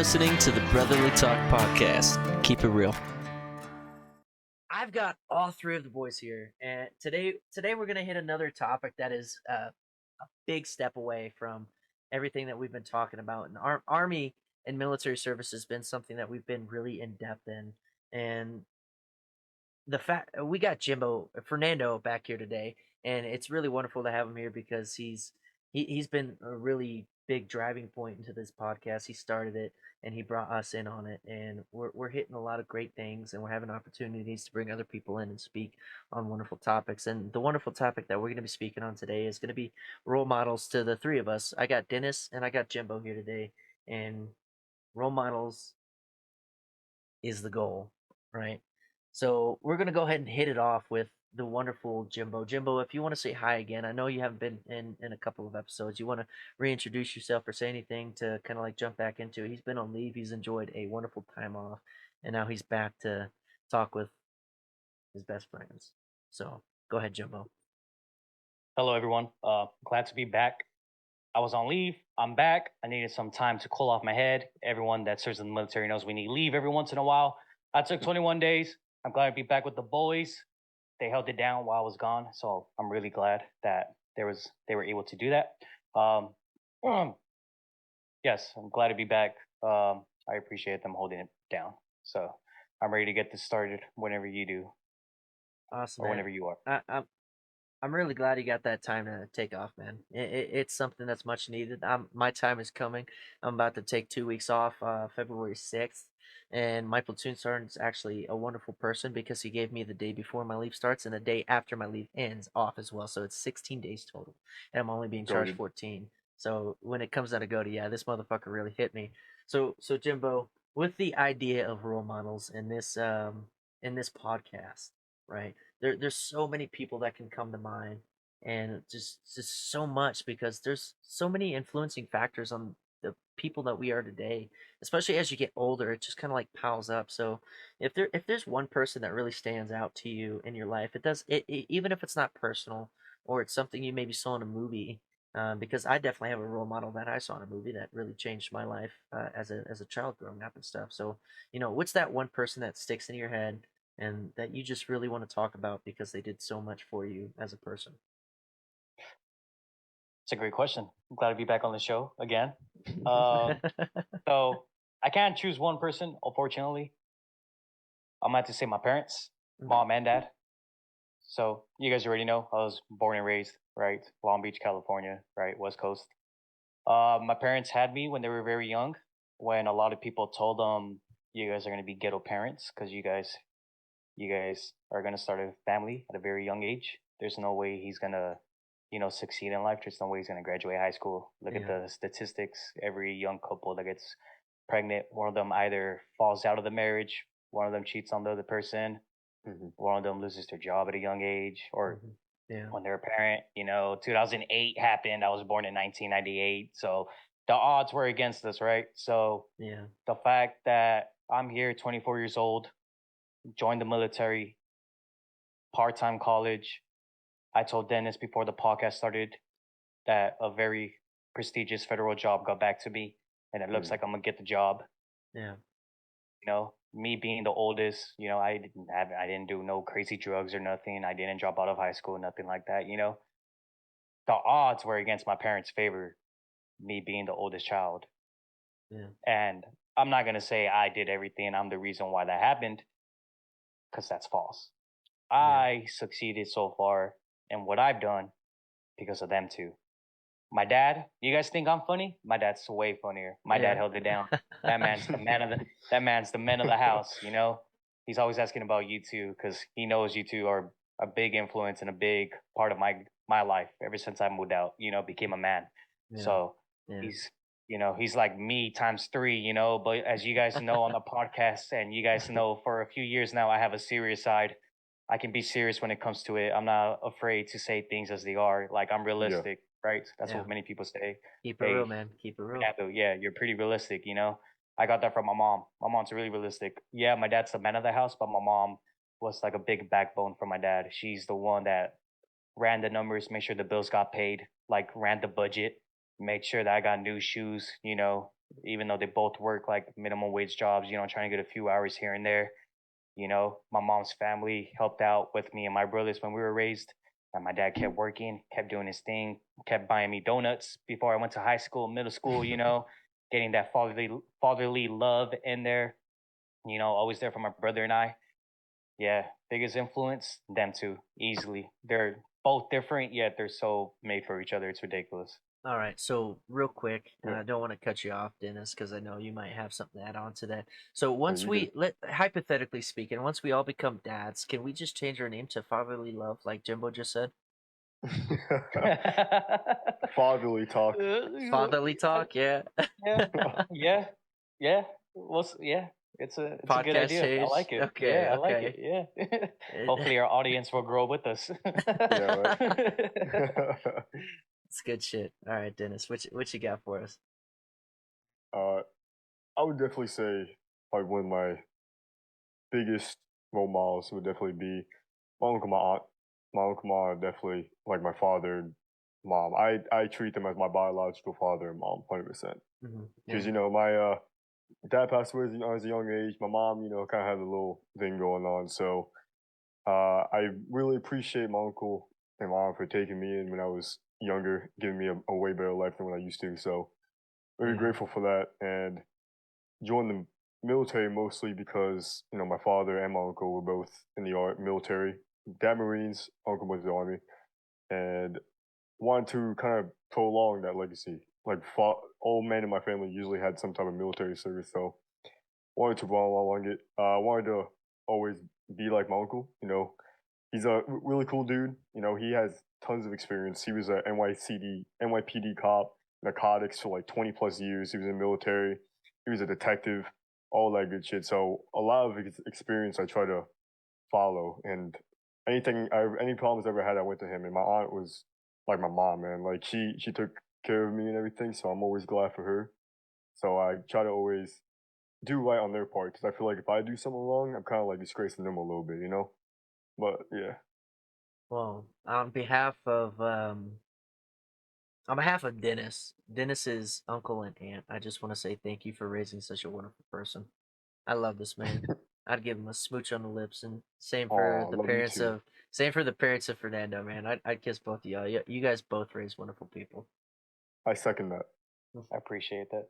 listening to the Brotherly Talk podcast. Keep it real. I've got all three of the boys here, and today we're gonna hit another topic that is a big step away from everything that we've been talking about. And our army and military service has been something that we've been really in depth in, and the fact we got Jimbo Fernando back here today, and it's really wonderful to have him here because he's been a really big driving point into this podcast. He started it and he brought us in on it, and we're hitting a lot of great things, and we're having opportunities to bring other people in and speak on wonderful topics. And the wonderful topic that we're going to be speaking on today is going to be role models to the three of us. I got Dennis and I got Jimbo here today, and role models is the goal, right? So we're gonna go ahead and hit it off with the wonderful Jimbo. Jimbo, if you want to say hi again, I know you haven't been in a couple of episodes. You want to reintroduce yourself or say anything to kind of like jump back into it. He's been on leave. He's enjoyed a wonderful time off, and now he's back to talk with his best friends. So go ahead, Jimbo. Hello, everyone. Glad to be back. I was on leave. I'm back. I needed some time to cool off my head. Everyone that serves in the military knows we need leave every once in a while. I took 21 days. I'm glad to be back with the boys. They held it down while I was gone, so I'm really glad that they were able to do that. Um, yes, I'm glad to be back. I appreciate them holding it down. So I'm ready to get this started whenever you do, Awesome, or man. whenever you are. I'm really glad you got that time to take off, man. It's something that's much needed. My time is coming. I'm about to take 2 weeks off, February 6th. And my platoon sergeant's actually a wonderful person because he gave me the day before my leave starts and the day after my leave ends off as well. So it's 16 days total. And I'm only being charged 14. So when it comes down to go to, yeah, this motherfucker really hit me. So Jimbo, with the idea of role models in this podcast, right? There's so many people that can come to mind, and just so much because there's so many influencing factors on the people that we are today, especially as you get older. It just kind of like piles up. So if there's one person that really stands out to you in your life, it even if it's not personal or it's something you maybe saw in a movie. Because I definitely have a role model that I saw in a movie that really changed my life as a child growing up and stuff. So what's that one person that sticks in your head and that you just really want to talk about because they did so much for you as a person? It's a great question. I'm glad to be back on the show again. Um, so I can't choose one person, unfortunately. I'm going to have to say my parents, mom and dad. So you guys already know I was born and raised, right? Long Beach, California, right? West Coast. My parents had me when they were very young, when a lot of people told them, you guys are going to be ghetto parents because you guys are going to start a family at a very young age. There's no way he's going to, succeed in life. There's no way he's going to graduate high school. Look at the statistics. Every young couple that gets pregnant, one of them either falls out of the marriage, one of them cheats on the other person, one of them loses their job at a young age, or when they're a parent. 2008 happened. I was born in 1998. So the odds were against us, right? So the fact that I'm here, 24 years old, joined the military, part-time college. I told Dennis before the podcast started that a very prestigious federal job got back to me, and it looks like I'm gonna get the job. Yeah. Me being the oldest, I didn't do no crazy drugs or nothing. I didn't drop out of high school, nothing like that. The odds were against my parents' favor, me being the oldest child. Yeah. And I'm not gonna say I did everything. I'm the reason why that happened, because that's false. I succeeded so far in what I've done because of them too. My dad, you guys think I'm funny? My dad's way funnier. My dad held it down. That man's the man of the house, He's always asking about you two because he knows you two are a big influence and a big part of my life ever since I moved out, became a man. So he's like me times three, but as you guys know on the podcast and you guys know for a few years now, I have a serious side. I can be serious when it comes to it. I'm not afraid to say things as they are. Like I'm realistic, right? That's what many people say. Keep it real, man. Keep it real. You're pretty realistic, I got that from my mom. My mom's really realistic. Yeah, my dad's the man of the house, but my mom was like a big backbone for my dad. She's the one that ran the numbers, made sure the bills got paid, like ran the budget, made sure that I got new shoes, even though they both work like minimum wage jobs, trying to get a few hours here and there. My mom's family helped out with me and my brothers when we were raised. And my dad kept working, kept doing his thing, kept buying me donuts before I went to high school, middle school, getting that fatherly love in there, always there for my brother and I. Yeah, biggest influence, them two, easily. They're both different, yet they're so made for each other. It's ridiculous. All right, so real quick, and Yeah. I don't want to cut you off, Dennis, because I know you might have something to add on to that. So Yeah, once you good. we let hypothetically speaking, once we all become dads, can we just change our name to Fatherly Love, like Jimbo just said? Fatherly talk. Fatherly talk, yeah. Yeah, yeah, yeah. Yeah. It's a good Podcast idea. I change. like it. Okay, Yeah, I like it. okay. Yeah. It- Hopefully, our audience will grow with us. Yeah, right. it's good shit. All right, Dennis, what you got for us? uh, I would definitely say like one of my biggest role models would definitely be my uncle, my aunt. My uncle, my aunt, are definitely like my father and mom. I treat them as my biological father and mom, 100%. Mm-hmm. Because Yeah. my dad passed away as a young age. My mom, kind of had a little thing going on. So I really appreciate my uncle and my aunt for taking me in when I was younger, giving me a way better life than what I used to. So very Yeah. grateful for that. And joined the military mostly because my father and my uncle were both in the military. Dad Marines, uncle was the Army, and wanted to kind of prolong that legacy. Like all men in my family usually had some type of military service, so wanted to prolong it. Wanted to always be like my uncle. He's a really cool dude. He has tons of experience. He was a NYPD cop, narcotics for like 20 plus years. He was in the military. He was a detective, all that good shit. So a lot of his experience I try to follow. And any problems I ever had, I went to him. And my aunt was like my mom, man. Like she took care of me and everything. So I'm always glad for her. So I try to always do right on their part because I feel like if I do something wrong, I'm kind of like disgracing them a little bit. But yeah. Well, on behalf of Dennis's uncle and aunt, I just want to say thank you for raising such a wonderful person. I love this man. I'd give him a smooch on the lips, and Oh, love you too. same for the parents of Fernando, man. I'd kiss both of y'all. You guys both raised wonderful people. I second that. I appreciate that.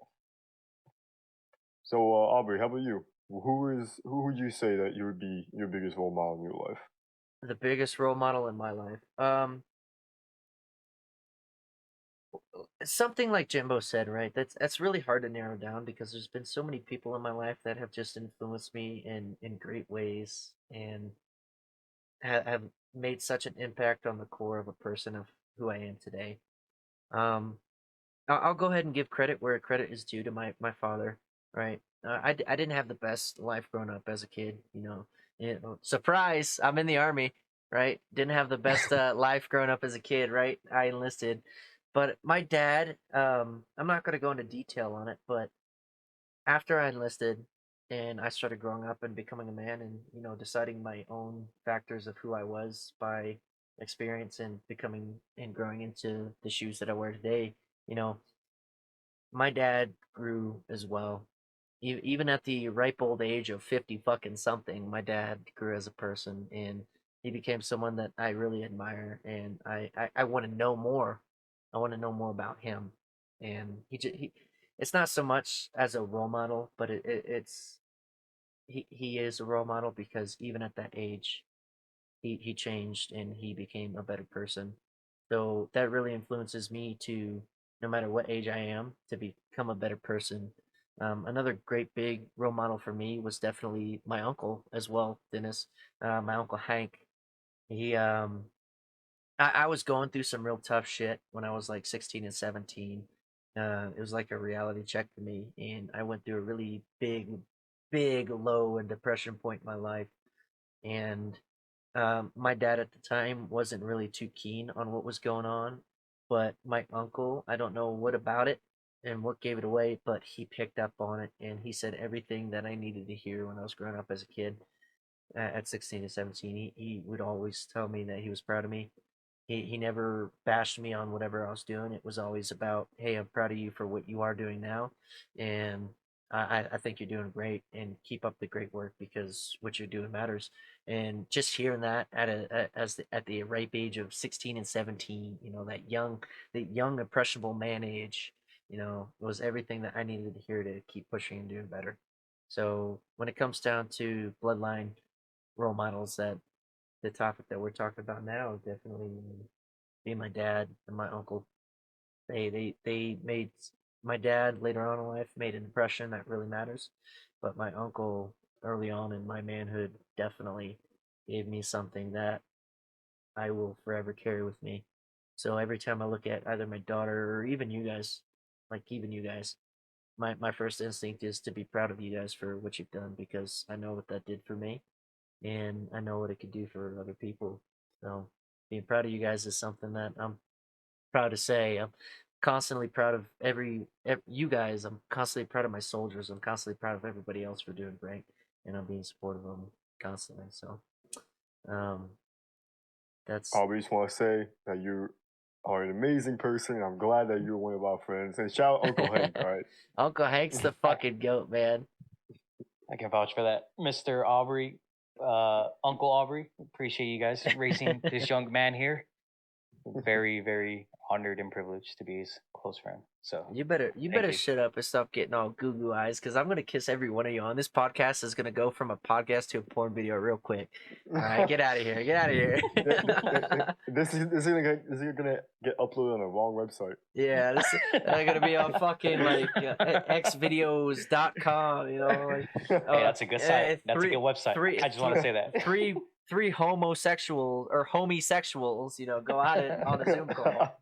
So, Aubrey, how about you? Who would you say that you would be your biggest role model in your life? The biggest role model in my life. Something like Jimbo said, right? That's really hard to narrow down because there's been so many people in my life that have just influenced me in great ways and have made such an impact on the core of a person of who I am today. Um, I'll go ahead and give credit where credit is due to my father, right? I didn't have the best life growing up as a kid, surprise, I'm in the army, right? Didn't have the best life growing up as a kid, right? I enlisted, but my dad, I'm not going to go into detail on it, but after I enlisted and I started growing up and becoming a man and deciding my own factors of who I was by experience and becoming and growing into the shoes that I wear today, you know, my dad grew as well. Even at the ripe old age of 50 fucking something, my dad grew as a person and he became someone that I really admire and I want to know more. I want to know more about him. And it's not so much as a role model, but it's he is a role model because even at that age, he changed and he became a better person. So that really influences me to, no matter what age I am, to become a better person. Another great big role model for me was definitely my uncle as well, Dennis. My uncle Hank. He I was going through some real tough shit when I was like 16 and 17. It was like a reality check for me, and I went through a really big low and depression point in my life. And my dad at the time wasn't really too keen on what was going on, but my uncle, I don't know what about it and what gave it away, but he picked up on it and he said everything that I needed to hear when I was growing up as a kid at 16 and 17. He would always tell me that he was proud of me He never bashed me on whatever I was doing. It was always about, hey, I'm proud of you for what you are doing now, and I think you're doing great, and keep up the great work because what you're doing matters. And just hearing that at the ripe age of 16 and 17, that young impressionable man age, was everything that I needed to hear to keep pushing and doing better. So when it comes down to bloodline role models, that the topic that we're talking about now, definitely me and my dad and my uncle. They made my dad later on in life made an impression that really matters, but my uncle early on in my manhood definitely gave me something that I will forever carry with me. So every time I look at either my daughter or even you guys, my first instinct is to be proud of you guys for what you've done because I know what that did for me and I know what it could do for other people. So being proud of you guys is something that I'm proud to say. I'm constantly proud of you guys. I'm constantly proud of my soldiers. I'm constantly proud of everybody else for doing great, and I'm being supportive of them constantly. So, um, I that's always want to say that you are an amazing person. I'm glad that you're one of our friends. And shout out Uncle Hank, all right? Uncle Hank's the fucking goat, man. I can vouch for that, Mr. Aubrey, Uncle Aubrey. Appreciate you guys raising this young man here. Very, very honored and privileged to be his close friend. So You better thank you. shut up and stop getting all goo goo eyes, because I'm gonna kiss every one of you on this podcast. Is gonna go from a podcast to a porn video real quick. All right, get out of here. Get out of here. This is gonna get uploaded on the wrong website. Yeah, this is gonna be on fucking like xvideos.com, Hey, that's a good site. That's a good website. I just want to say that. Three homosexuals or homosexuals, go at it on a Zoom call.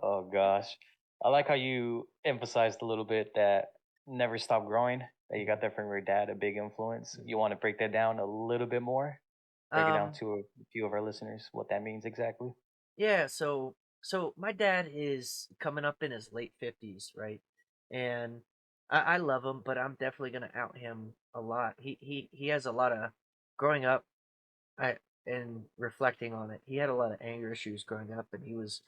Oh gosh, I like how you emphasized a little bit that never stop growing. That you got that from your dad, a big influence. You want to break that down a little bit more? Break it down Um, to a few of our listeners what that means exactly. yeah, so my dad is coming up in his late 50s, right? And I love him, but I'm definitely gonna out him a lot. He has a lot of growing up. I and reflecting on it, he had a lot of anger issues growing up, and he was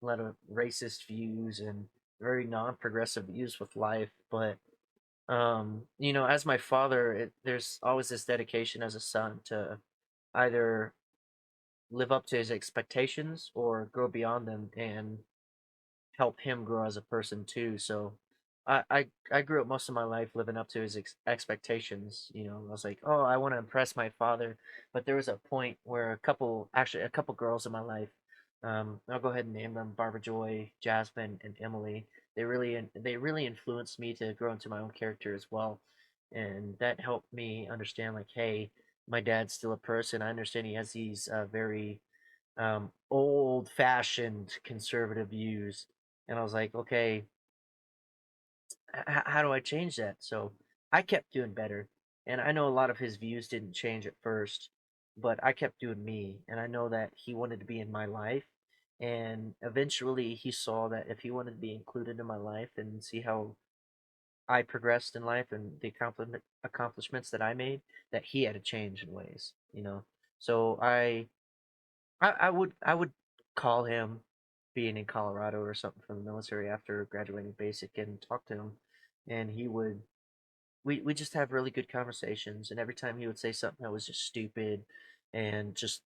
a lot of racist views and very non-progressive views with life. But as my father, there's always this dedication as a son to either live up to his expectations or grow beyond them and help him grow as a person too. So I grew up most of my life living up to his expectations. I was like, oh, I want to impress my father. But there was a point where a couple girls in my life, I'll go ahead and name them: Barbara Joy, Jasmine, and Emily. They really influenced me to grow into my own character as well, and that helped me understand, like, hey, my dad's still a person. I understand he has these very old fashioned conservative views. And I was like, okay, how do I change that? So I kept doing better. And I know a lot of his views didn't change at first, but I kept doing me. And I know that he wanted to be in my life. And eventually he saw that if he wanted to be included in my life and see how I progressed in life and the accomplishments that I made, that he had to change in ways. So I would call him being in Colorado or something from the military after graduating basic and talk to him, and we just have really good conversations. And every time he would say something that was just stupid and just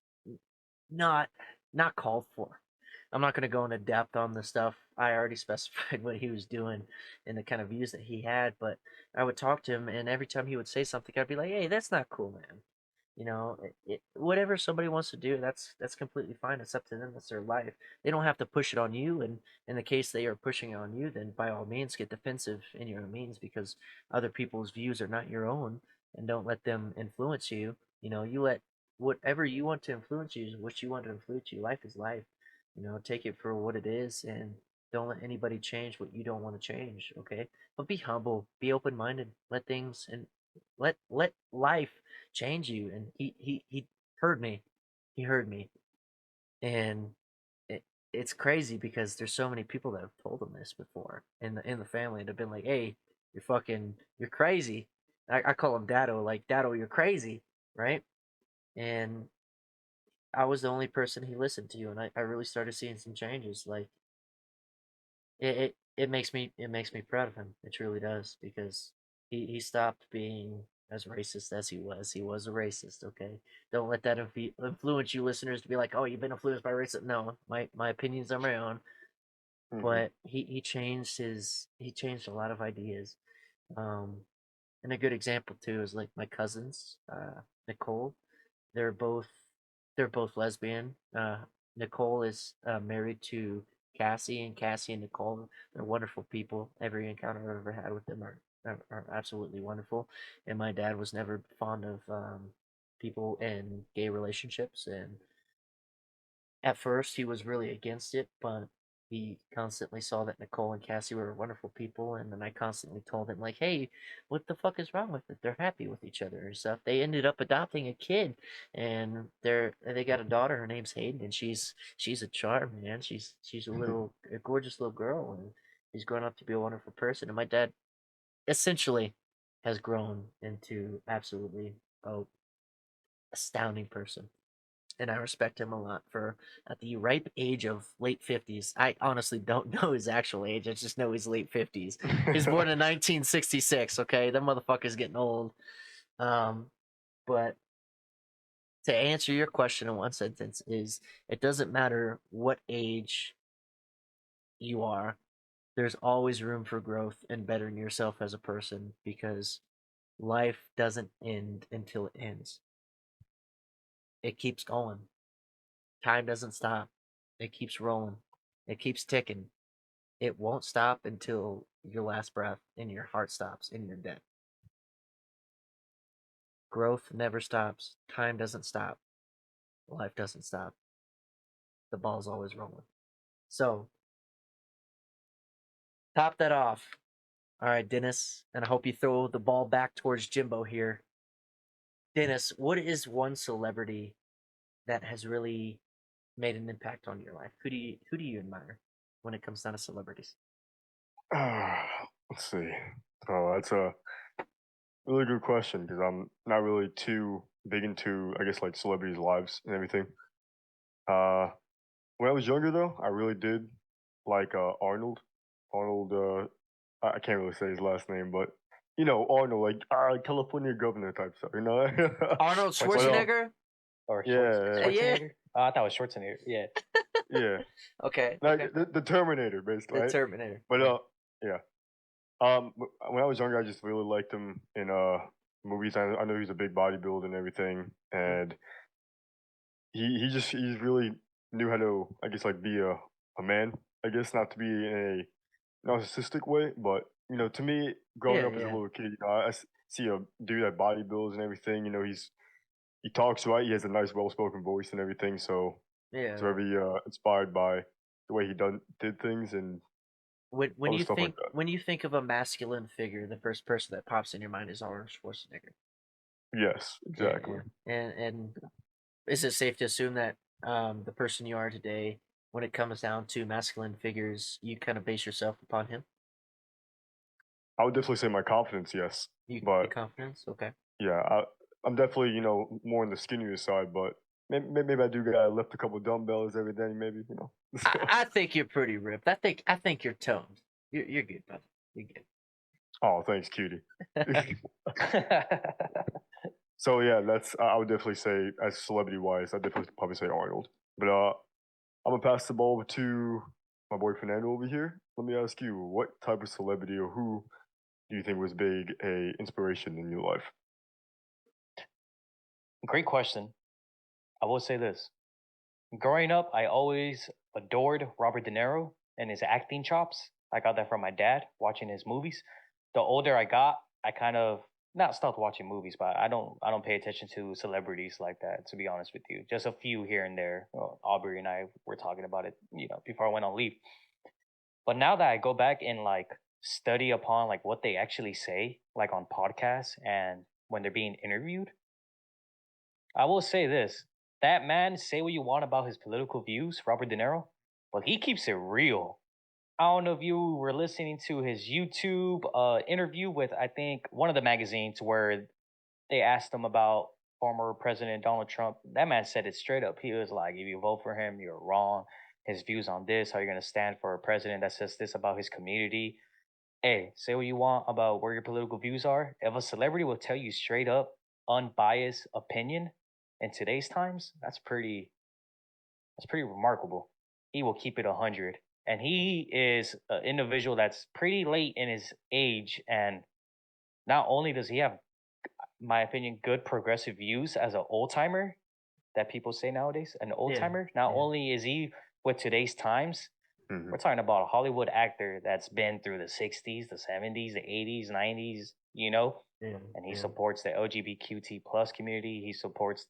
not not called for. I'm not going to go into depth on the stuff. I already specified what he was doing and the kind of views that he had, but I would talk to him, and every time he would say something, I'd be like, "Hey, that's not cool, man. Whatever somebody wants to do, that's completely fine. It's up to them. That's their life. They don't have to push it on you. And in the case they are pushing it on you, then by all means get defensive in your own means, because other people's views are not your own, and don't let them influence you. You let whatever you want to influence you is what you want to influence you. Life is life. Take it for what it is, and don't let anybody change what you don't want to change. Okay, but be humble, be open minded. Let things and let life change you. And he heard me. He heard me. And it's crazy because there's so many people that have told him this before in the family, and have been like, hey, you're crazy. I call him Dado, like, Dado, you're crazy, right? And I was the only person he listened to, and I really started seeing some changes. Like it makes me proud of him. It truly does because he stopped being as racist as he was. He was a racist. Okay, don't let that influence you listeners to be like, oh, you've been influenced by racism. No, my opinions are my own. Hmm. But he changed a lot of ideas. Um, and a good example too is like my cousins, Nicole. They're both they're both lesbian. Nicole is married to Cassie, and Cassie and Nicole, they're wonderful people. Every encounter I've ever had with them are absolutely wonderful. And my dad was never fond of people in gay relationships, and at first he was really against it, but he constantly saw that Nicole and Cassie were wonderful people, and then I constantly told him like, "Hey, what the fuck is wrong with it? They're happy with each other and stuff." They ended up adopting a kid, and they got a daughter. Her name's Hayden, and she's a charm, man. She's a gorgeous little girl, and she's grown up to be a wonderful person. And my dad essentially has grown into absolutely a astounding person, and I respect him a lot for at the ripe age of late 50s. I honestly don't know his actual age. I just know he's late 50s. He's born in 1966. Okay, that motherfucker's getting old. Um, but to answer your question in one sentence is it doesn't matter what age you are. There's always room for growth and bettering yourself as a person because life doesn't end until it ends. It keeps going. Time doesn't stop. It keeps rolling. It keeps ticking. It won't stop until your last breath and your heart stops and you're dead. Growth never stops. Time doesn't stop. Life doesn't stop. The ball's always rolling. So, top that off. All right, Dennis, and I hope you throw the ball back towards Jimbo here. Dennis, what is one celebrity that has really made an impact on your life? Who do you admire when it comes down to celebrities? Let's see. Oh, that's a really good question because I'm not really too big into, I guess, like celebrities' lives and everything. Uh, when I was younger, though, I really did like Arnold. Arnold, I can't really say his last name, but you know Arnold, like California governor type stuff, you know. Arnold but Schwarzenegger? Or Yeah. Schwarzenegger? Oh, I thought it was Schwarzenegger. Yeah. yeah, Okay. Okay. like the Terminator, basically, The right? Terminator. But Yeah. yeah. When I was younger, I just really liked him in movies. I know he's a big bodybuilder and everything, and he really knew how to, I guess, like be a man. I guess not to be in a narcissistic way, but you know, to me, growing Yeah. up as a Yeah. little kid, you know, see a dude that bodybuilds and everything. You know, he talks right. He has a nice, well-spoken voice and everything. So it's Yeah. very inspired by the way he did things and other stuff like that. When you think of a masculine figure, the first person that pops in your mind is Arnold Schwarzenegger. Yes, Yeah, exactly. yeah. And is it safe to assume that the person you are today, when it comes down to masculine figures, you kind of base yourself upon him? I would definitely say my confidence, yes, Your but confidence? Okay. yeah, I'm definitely more on the skinnier side, but maybe I do gotta lift a couple dumbbells every day, maybe I think you're pretty ripped. I think you're toned. You're good, brother. You're good. Oh, thanks, cutie. So yeah, that's I would definitely say as celebrity wise, I'd definitely probably say Arnold. But I'm gonna pass the ball over to my boy Fernando over here. Let me ask you, what type of celebrity or who do you think was big a inspiration in your life? Great question. I will say this. Growing up, I always adored Robert De Niro and his acting chops. I got that from my dad watching his movies. The older I got, I kind of not stopped watching movies, but I don't pay attention to celebrities like that, to be honest with you. Just a few here and there. Well, Aubrey and I were talking about it, before I went on leave. But now that I go back and like study upon like what they actually say, like on podcasts and when they're being interviewed, I will say this. That man, say what you want about his political views, Robert De Niro, but he keeps it real. I don't know if you were listening to his YouTube interview with, I think, one of the magazines where they asked him about former President Donald Trump. That man said it straight up. He was like, if you vote for him, you're wrong. His views on this, how you're gonna stand for a president that says this about his community. Hey, say what you want about where your political views are. If a celebrity will tell you straight up, unbiased opinion in today's times, that's pretty remarkable. He will keep it 100. And he is an individual that's pretty late in his age. And not only does he have, my opinion, good progressive views as an old timer that people say nowadays, an old Yeah, timer, not yeah. only is he with today's times, we're talking about a Hollywood actor that's been through the 60s, the 70s, the 80s, 90s, Yeah, and he yeah. supports the LGBTQT plus community. He supports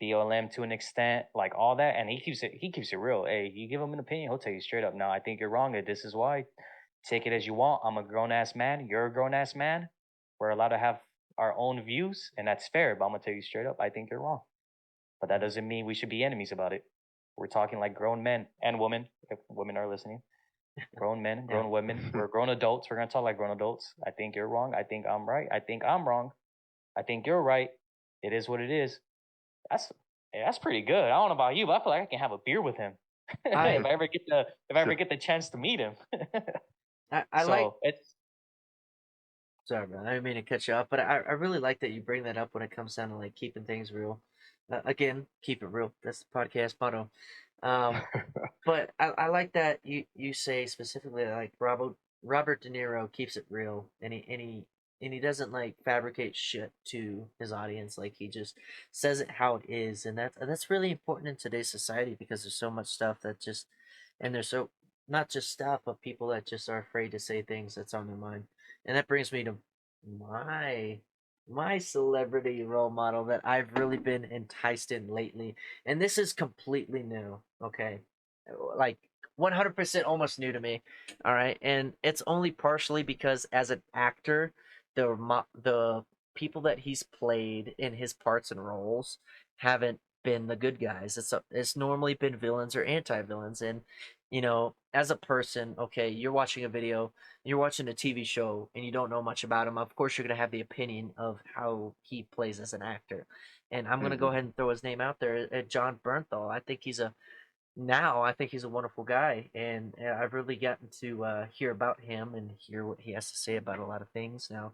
BLM to an extent, like all that, and he keeps it real. Hey, you give him an opinion, he'll tell you straight up. No, I think you're wrong. And this is why. Take it as you want. I'm a grown ass man. You're a grown ass man. We're allowed to have our own views, and that's fair. But I'm gonna tell you straight up, I think you're wrong. But that doesn't mean we should be enemies about it. We're talking like grown men and women, if women are listening. Grown men, grown women. We're grown adults. We're gonna talk like grown adults. I think you're wrong. I think I'm right. I think I'm wrong. I think you're right. It is what it is. That's that's pretty good. I don't know about you, but I feel like I can have a beer with him if I I ever get the chance to meet him. I like. So it's Sorry, man. I didn't mean to cut you off, but I really like that you bring that up when it comes down to like keeping things real. Again, keep it real. That's the podcast motto. Um, but I like that you say specifically like Robert De Niro keeps it real, and he doesn't like fabricate shit to his audience. Like he just says it how it is, and that's really important in today's society because there's so much stuff that just, and there's so not just stuff, but people that just are afraid to say things that's on their mind. And that brings me to my my celebrity role model that I've really been enticed in lately. And this is completely new, okay? Like 100% almost new to me. All right? And it's only partially because as an actor, the people that he's played in his parts and roles haven't been the good guys. It's normally been villains or anti-villains, and as a person, okay, you're watching a TV show and you don't know much about him. Of course, you're going to have the opinion of how he plays as an actor. And I'm going to go ahead and throw his name out there, John Bernthal. I think he's a wonderful guy, and I've really gotten to hear about him and hear what he has to say about a lot of things now.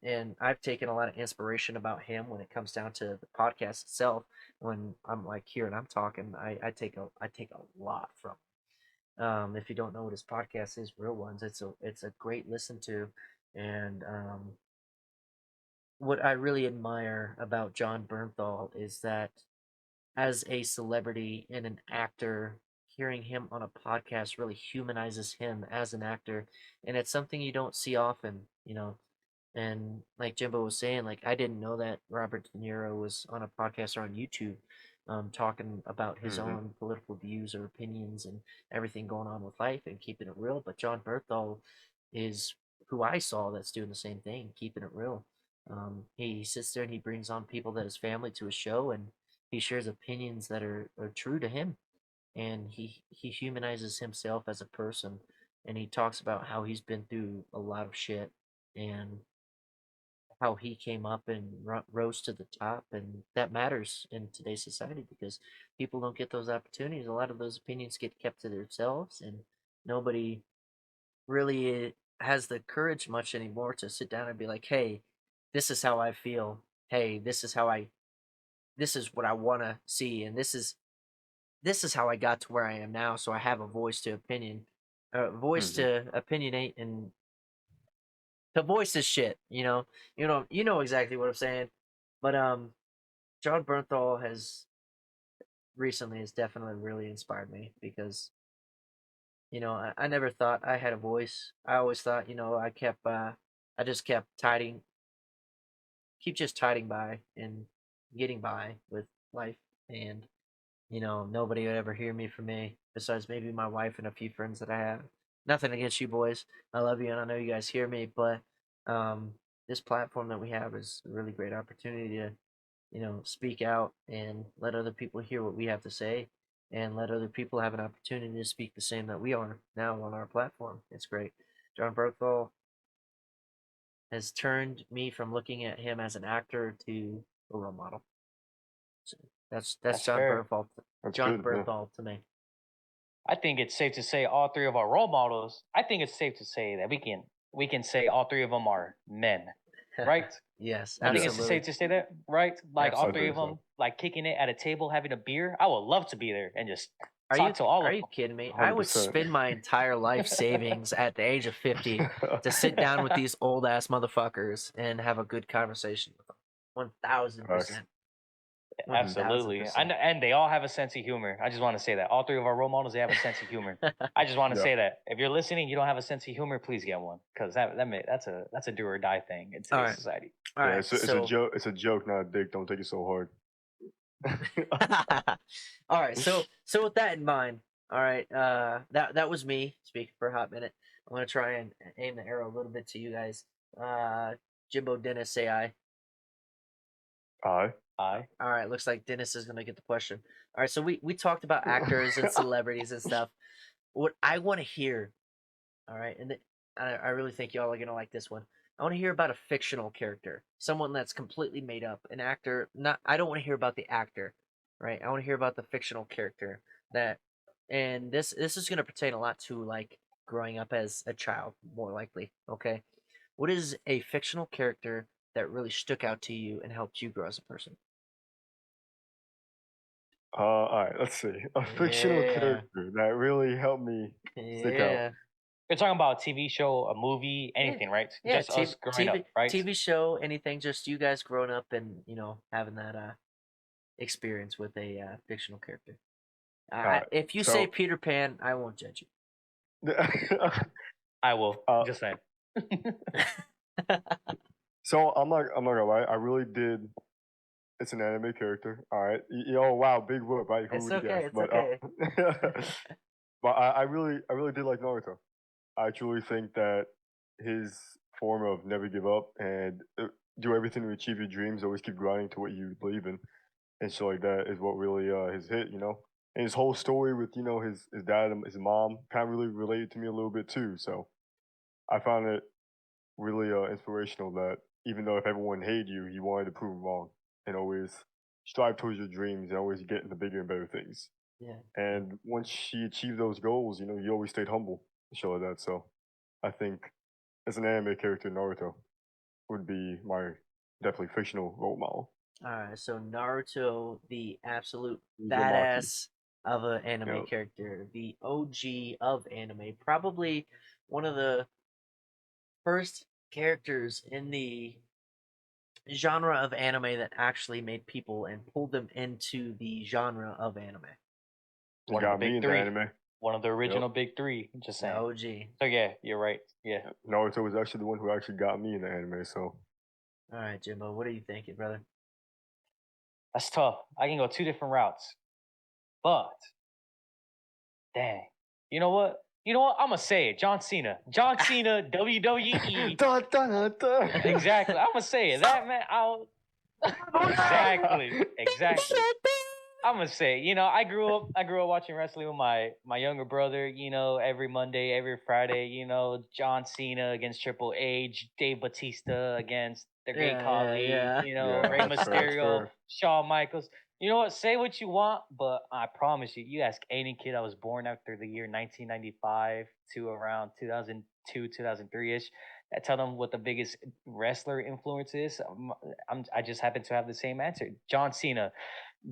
And I've taken a lot of inspiration about him when it comes down to the podcast itself. When I'm like here and I'm talking, I take a lot from. If you don't know what his podcast is, Real Ones, it's a great listen to, and what I really admire about John Bernthal is that as a celebrity and an actor, hearing him on a podcast really humanizes him as an actor, and it's something you don't see often. And like Jimbo was saying, like I didn't know that Robert De Niro was on a podcast or on YouTube, talking about his own political views or opinions and everything going on with life and keeping it real. But John Berthol is who I saw that's doing the same thing, keeping it real. He sits there and he brings on people that his family to a show, and he shares opinions that are true to him, and he humanizes himself as a person, and he talks about how he's been through a lot of shit and how he came up and rose to the top, and that matters in today's society because people don't get those opportunities. A lot of those opinions get kept to themselves, and nobody really has the courage much anymore to sit down and be like, hey, this is how I feel. Hey, this is what I want to see, and this is how I got to where I am now. So I have a voice to voice to opinionate, and to voice this shit. You know exactly what I'm saying. But John Bernthal has definitely really inspired me because I never thought I had a voice. I always thought I just kept keep just tiding by and getting by with life, and nobody would ever hear me from me besides maybe my wife and a few friends that I have. Nothing against you boys. I love you and I know you guys hear me, but um, this platform that we have is a really great opportunity to, speak out and let other people hear what we have to say and let other people have an opportunity to speak the same that we are now on our platform. It's great. John Berthal has turned me from looking at him as an actor to a role model. So that's That's John fair. Bernthal. That's John good. Yeah. Bernthal to me. I think it's safe to say all three of our role models. I think it's safe to say that we can say all three of them are men, right? Yes, I think it's absolutely. safe to say that, right? Like all Absolutely. three of them, like kicking it at a table, having a beer. I would love to be there and just talk to all Are of you them. kidding me? I would 100%. spend my entire life savings at the age of 50 to sit down with these old ass motherfuckers and have a good conversation with them. 1000%. Absolutely, 1000%. and they all have a sense of humor. I just want to say that all three of our role models, they have a sense of humor. I just want to Yeah. say that if you're listening, you don't have a sense of humor, please get one because that's a do or die thing in today's Alright. society. All Yeah, right, it's a so joke. It's a joke, not a dick. Don't take it so hard. all right, so with that in mind, all right, that was me speaking for a hot minute. I'm gonna try and aim the arrow a little bit to you guys. Jimbo, Dennis, say aye. Aye. Aye. All right, looks like Dennis is gonna get the question. All right, so we talked about actors and celebrities and stuff. What I want to hear, all right, and I really think y'all are gonna like this one. I want to hear about a fictional character, someone that's completely made up, an actor. Not, I don't want to hear about the actor, right? I want to hear about the fictional character that, and this is gonna pertain a lot to like growing up as a child, more likely. Okay, what is a fictional character that really stuck out to you and helped you grow as a person? All right. Let's see. A fictional Yeah. character that really helped me stick out. Yeah. We're talking about a TV show, a movie, anything, right? Yeah, Just us growing up, right? TV show, anything, just you guys growing up and having that experience with a fictional character. Alright, If you say Peter Pan, I won't judge you. I will. Uh, Just saying. So I'm not gonna lie. I really did. It's an anime character. All right. Oh wow, big whoop, right? Who It's would okay, guess? it's But okay. but I really did like Naruto. I truly think that his form of never give up and do everything to achieve your dreams, always keep grinding to what you believe in, and shit like that is what really his hit. And his whole story with his dad and his mom kind of really related to me a little bit too. So I found it really inspirational that even though if everyone hated you, you wanted to prove them wrong and always strive towards your dreams and always get into bigger and better things. Yeah. And once she achieved those goals, you always stayed humble and shit like that. So I think as an anime character, Naruto would be my definitely fictional role model. All right, so Naruto, the absolute Uzumaki. badass of an anime Yep. character, the OG of anime, probably one of the first characters in the genre of anime that actually made people and pulled them into the genre of anime. He One of got the me big into three. anime. One of the original big three. Just The saying. OG. So yeah, you're right. Yeah. Naruto was actually the one who actually got me into anime. So All right, Jimbo, what are you thinking, brother? That's tough. I can go two different routes. But dang. You know what? I'm gonna say it. John Cena. John Cena, WWE. Dun, dun, dun, dun. Exactly. I'm gonna say it. That man. Exactly. I'm gonna say, I grew up watching wrestling with my younger brother, every Monday, every Friday, John Cena against Triple H, Dave Batista against the Great Khali, yeah. Yeah, Rey that's fair, that's Mysterio, fair. Shawn Michaels. You know what? Say what you want, but I promise you, you ask any kid that was born after the year 1995 to around 2002, 2003-ish, I tell them what the biggest wrestler influence is. I just happen to have the same answer. John Cena.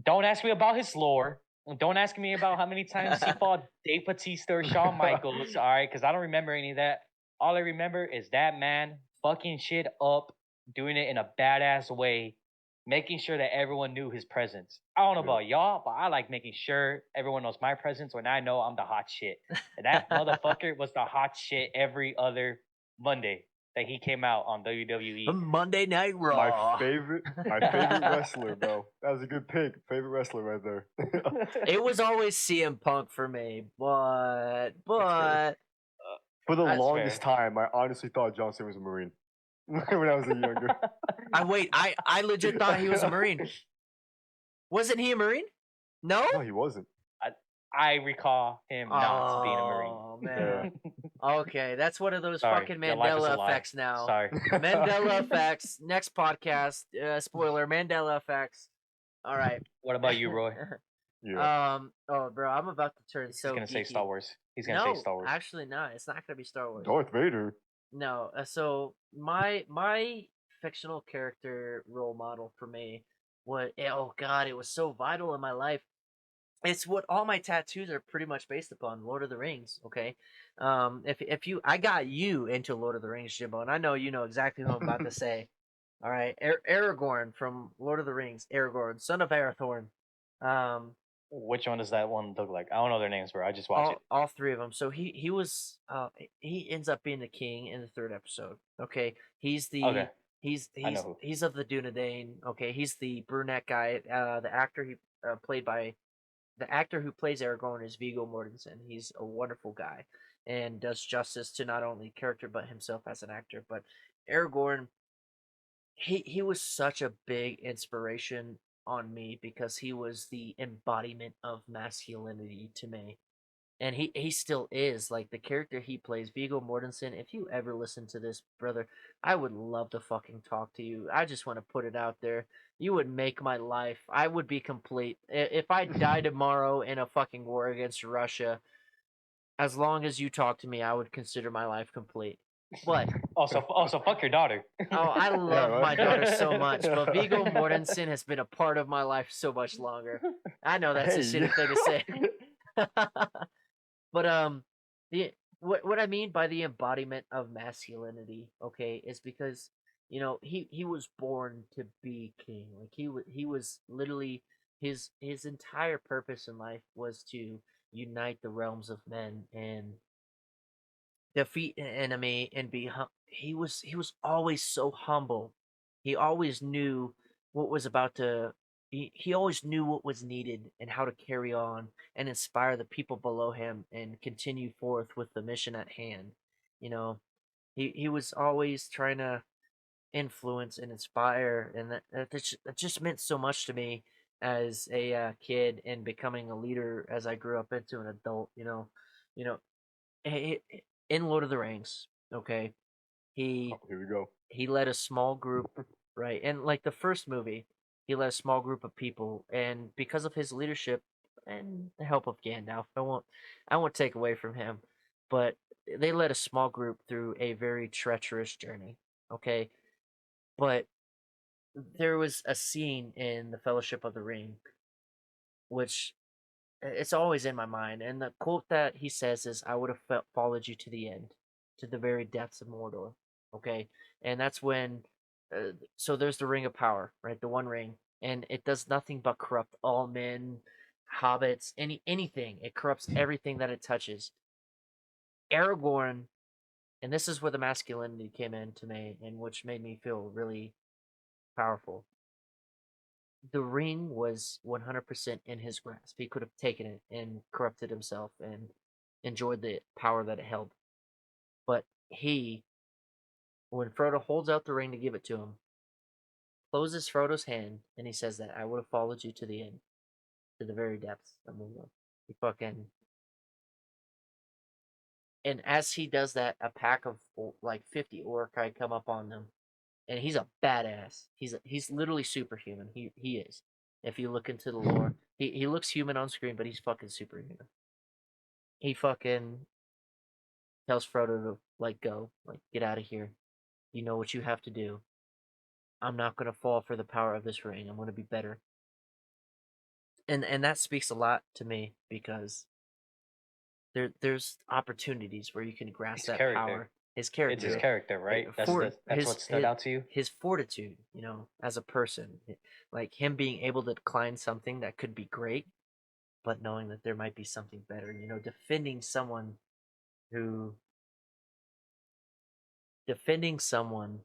Don't ask me about his lore. Don't ask me about how many times he fought Dave Batista or Shawn Michaels, all right? Because I don't remember any of that. All I remember is that man fucking shit up, doing it in a badass way, making sure that everyone knew his presence. I don't know about y'all, but I like making sure everyone knows my presence when I know I'm the hot shit. And that motherfucker was the hot shit every other Monday that he came out on WWE. Monday Night Raw. My favorite wrestler, bro. That was a good pick. Favorite wrestler right there. It was always CM Punk for me, but For the That's longest fair. time, I honestly thought John Cena was a Marine when I was younger. I legit thought he was a Marine. Wasn't he a Marine? No? No, he wasn't. I recall him not being a Marine. Oh man. Okay, that's one of those Sorry, fucking your life is a Mandela lie. effects now. Sorry. Mandela effects. Next podcast. Spoiler: Mandela effects. All right. What about you, Roy? Yeah. Oh, bro, I'm about to turn He's so gonna say geeky. Star Wars. He's gonna say No, Star Wars. actually, not. It's not gonna be Star Wars. Darth Vader. No. So my fictional character role model for me was, oh god, it was so vital in my life. It's what all my tattoos are pretty much based upon. Lord of the Rings. Okay. If you, I got you into Lord of the Rings, Jimbo, and I know you know exactly who I'm about to say. All right, Aragorn from Lord of the Rings. Aragorn, son of Arathorn. Um, Which one does that one look like? I don't know their names, bro. I just watch it. all three of them. So he was he ends up being the king in the third episode. Okay, he's the Okay. I know he's who. he's of the Dunedain. Okay, he's the brunette guy. The actor he played by the actor who plays Aragorn is Viggo Mortensen. He's a wonderful guy and does justice to not only character but himself as an actor. But Aragorn, he was such a big inspiration on me because he was the embodiment of masculinity to me. And he still is. Like the character he plays, Viggo Mortensen. If you ever listen to this, brother, I would love to fucking talk to you. I just want to put it out there. You would make my life. I would be complete. If I die tomorrow in a fucking war against Russia, as long as you talk to me, I would consider my life complete. But Also, fuck your daughter. oh, I love right. my daughter so much, but Viggo Mortensen has been a part of my life so much longer. I know that's a Hey. shitty thing to say. But the what I mean by the embodiment of masculinity, okay, is because he was born to be king. Like he was literally his entire purpose in life was to unite the realms of men and defeat an enemy and he was always so humble. He always knew what was about to he always knew what was needed and how to carry on and inspire the people below him and continue forth with the mission at hand. You know, he was always trying to influence and inspire, and that just meant so much to me as a kid and becoming a leader as I grew up into an adult. You know, in Lord of the Rings, okay, he Oh, here we go. he led a small group, right? And like the first movie, he led a small group of people, and because of his leadership and the help of Gandalf, I won't take away from him, but they led a small group through a very treacherous journey, okay? But there was a scene in the Fellowship of the Ring, which it's always in my mind. And the quote that he says is, "I would have followed you to the end, to the very depths of Mordor." Okay, and that's when. So there's the Ring of Power, right? The One Ring, and it does nothing but corrupt all men, hobbits, anything. It corrupts everything that it touches. Aragorn, and this is where the masculinity came in to me, and which made me feel really powerful. The ring was 100% in his grasp. He could have taken it and corrupted himself and enjoyed the power that it held. But when Frodo holds out the ring to give it to him, closes Frodo's hand and he says that I would have followed you to the end, to the very depths of Mordor. He fucking. And as he does that, a pack of like 50 Orcai come up on them, and he's a badass. He's literally superhuman. He is. If you look into the lore, he looks human on screen, but he's fucking superhuman. He fucking tells Frodo to like go, like get out of here. You know what you have to do. I'm not gonna fall for the power of this ring. I'm gonna be better. And that speaks a lot to me because there's opportunities where you can grasp His that character. power. His It's character. his character, right? That's what stood out to you. His fortitude, as a person, like him being able to decline something that could be great, but knowing that there might be something better. Who defending someone.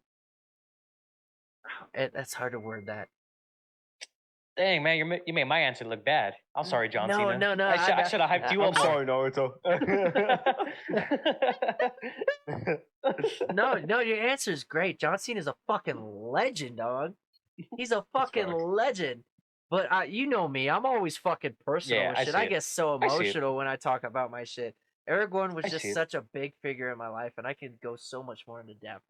That's hard to word that. Dang, man, you made my answer look bad. I'm sorry, John No, Cena. no, I should have hyped you I'm up more. sorry, Naruto. No, your answer is great. John Cena is a fucking legend, dog. He's a fucking facts. legend. But you know me, I'm always fucking personal Yeah, with I shit. see I it. get so I see it. emotional when I talk about my shit. Aragorn was I see just it. such a big figure in my life, and I can go so much more into depth.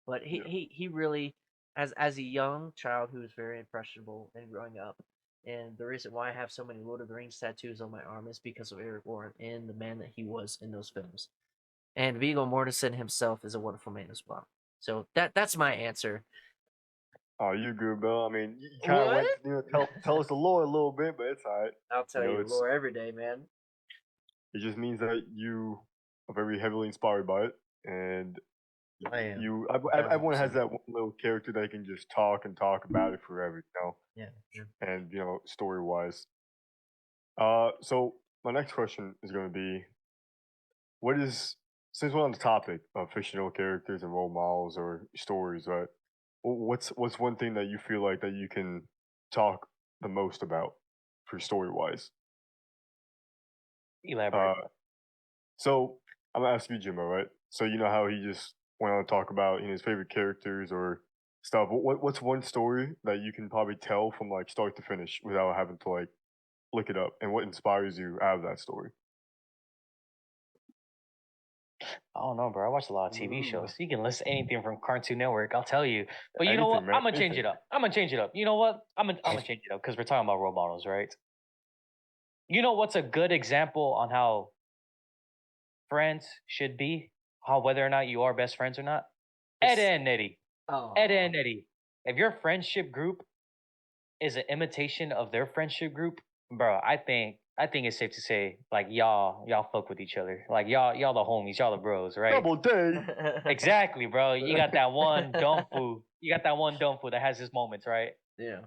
But he Yeah. he really, as a young child who was very impressionable and growing up, and the reason why I have so many Lord of the Rings tattoos on my arm is because of Aragorn and the man that he was in those films. And Viggo Mortensen himself is a wonderful man as well. So that's my answer. Oh, you good, bro? I mean, you kind of What? went, tell us the lore a little bit, but it's alright. I'll tell you the It's lore every day, man. it just means that you are very heavily inspired by it, and I am everyone has 1,000%. that one little character that can just talk and talk about it forever, Yeah. Yeah. and story wise. So my next question is going to be, what is since we're on the topic of fictional characters and role models or stories, right? What's one thing that you feel like that you can talk the most about for story wise? Elaborate. Uh, so I'm gonna ask you, Jimbo, right? So you know how he just went on to talk about his favorite characters or stuff. What's one story that you can probably tell from like start to finish without having to like look it up, and what inspires you out of that story? I don't know, bro. I watch a lot of TV Ooh. shows. You can list anything from Cartoon Network. I'll tell you. But you know what? Anything, man. I'm gonna change Anything. it up. I'm gonna change it up. You know what? I'm gonna change it up because we're talking about role models, right? You know what's a good example on how friends should be? How whether or not you are best friends or not? Ed It's- and Eddie. Oh. Ed and Eddie. If your friendship group is an imitation of their friendship group, bro, I think it's safe to say like y'all fuck with each other. Like y'all the homies, y'all the bros, right? Double day. Exactly, bro. You got that one dumb fool. You got that one dumb fool that has his moments, right? Yeah.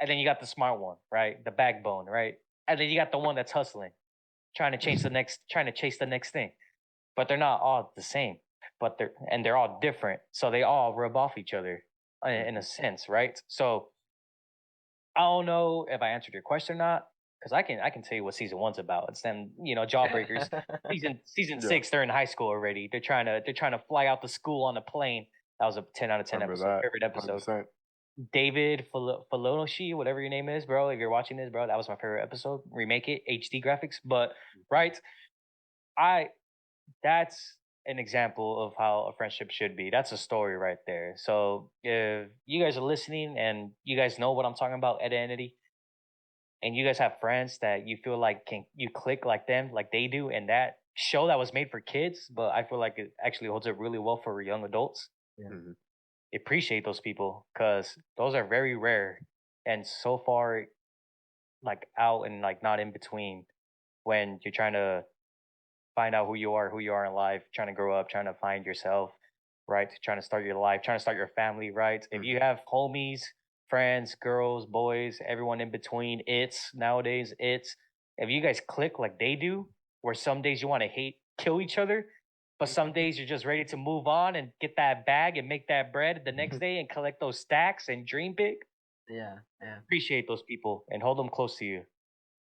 And then you got the smart one, right? The backbone, right? And then you got the one that's hustling, trying to chase the next thing. But they're not all the same. But they're all different. So they all rub off each other in a sense, right? So I don't know if I answered your question or not, because I can tell you what season one's about. It's them, jawbreakers. Season Yeah, 6, they're in high school already. They're trying to fly out the school on a plane. That was a 10 out of 10 remember episode. that. Favorite episode. 100%. David Falonoshi, whatever your name is, bro. If you're watching this, bro, that was my favorite episode. Remake it, HD graphics. But right, I that's an example of how a friendship should be. That's a story right there. So if you guys are listening and you guys know what I'm talking about, identity, and you guys have friends that you feel like can you click like them, like they do, and that show that was made for kids, but I feel like it actually holds up really well for young adults. Yeah. Mhm. Appreciate those people because those are very rare and so far like out and like not in between when you're trying to find out who you are in life, trying to grow up, trying to find yourself, right? Trying to start your life, trying to start your family, right? If you have homies, friends, girls, boys, everyone in between, it's if you guys click like they do, where some days you want to hate, kill each other, but some days you're just ready to move on and get that bag and make that bread the next day and collect those stacks and dream big. Yeah. Yeah. Appreciate those people and hold them close to you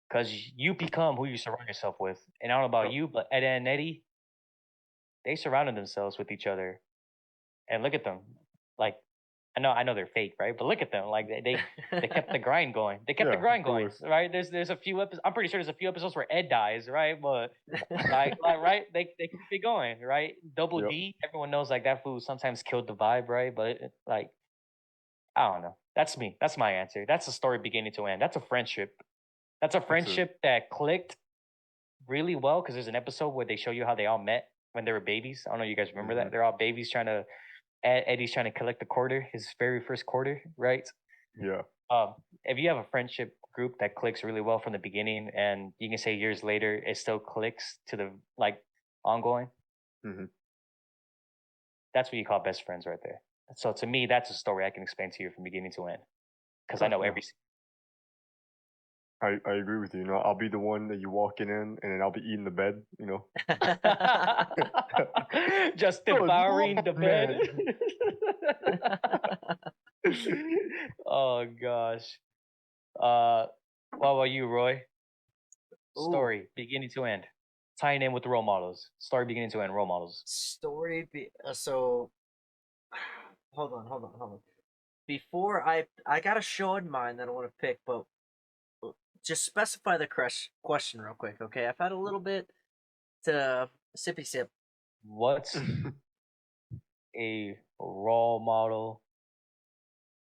because you become who you surround yourself with. And I don't know about Yep. you, but Ed and Eddie, they surrounded themselves with each other. And look at them. Like, I know they're fake, right? But look at them. Like they kept the grind going. They kept the Yeah, of grind going, course. right? There's a few episodes. I'm pretty sure there's a few episodes where Ed dies, right? But like right, they keep it going, right? Double Yep. D, everyone knows like that food sometimes killed the vibe, right? But like I don't know. That's me. That's my answer. That's a story beginning to end. That's a friendship. That's a That's a friendship that clicked really well because there's an episode where they show you how they all met when they were babies. I don't know if you guys remember that. Mhm. They're all babies trying to Eddie's trying to collect the quarter, his very first quarter, right? Yeah. If you have a friendship group that clicks really well from the beginning, and you can say years later it still clicks to the like ongoing, Mhm. that's what you call best friends right there. So to me, that's a story I can explain to you from beginning to end because I know Yeah. every. I agree with you. I'll be the one that you walking in, and then I'll be eating the bed. Just Good devouring the Lord, bed. man. Oh gosh. Uh, what about you, Roy? Ooh. Story beginning to end, tying in with the role models. Story beginning to end, role models. So hold on. Before I got a show in mind that I want to pick, but just specify the question real quick, okay? I've had a little bit to sippy sip. What's a role model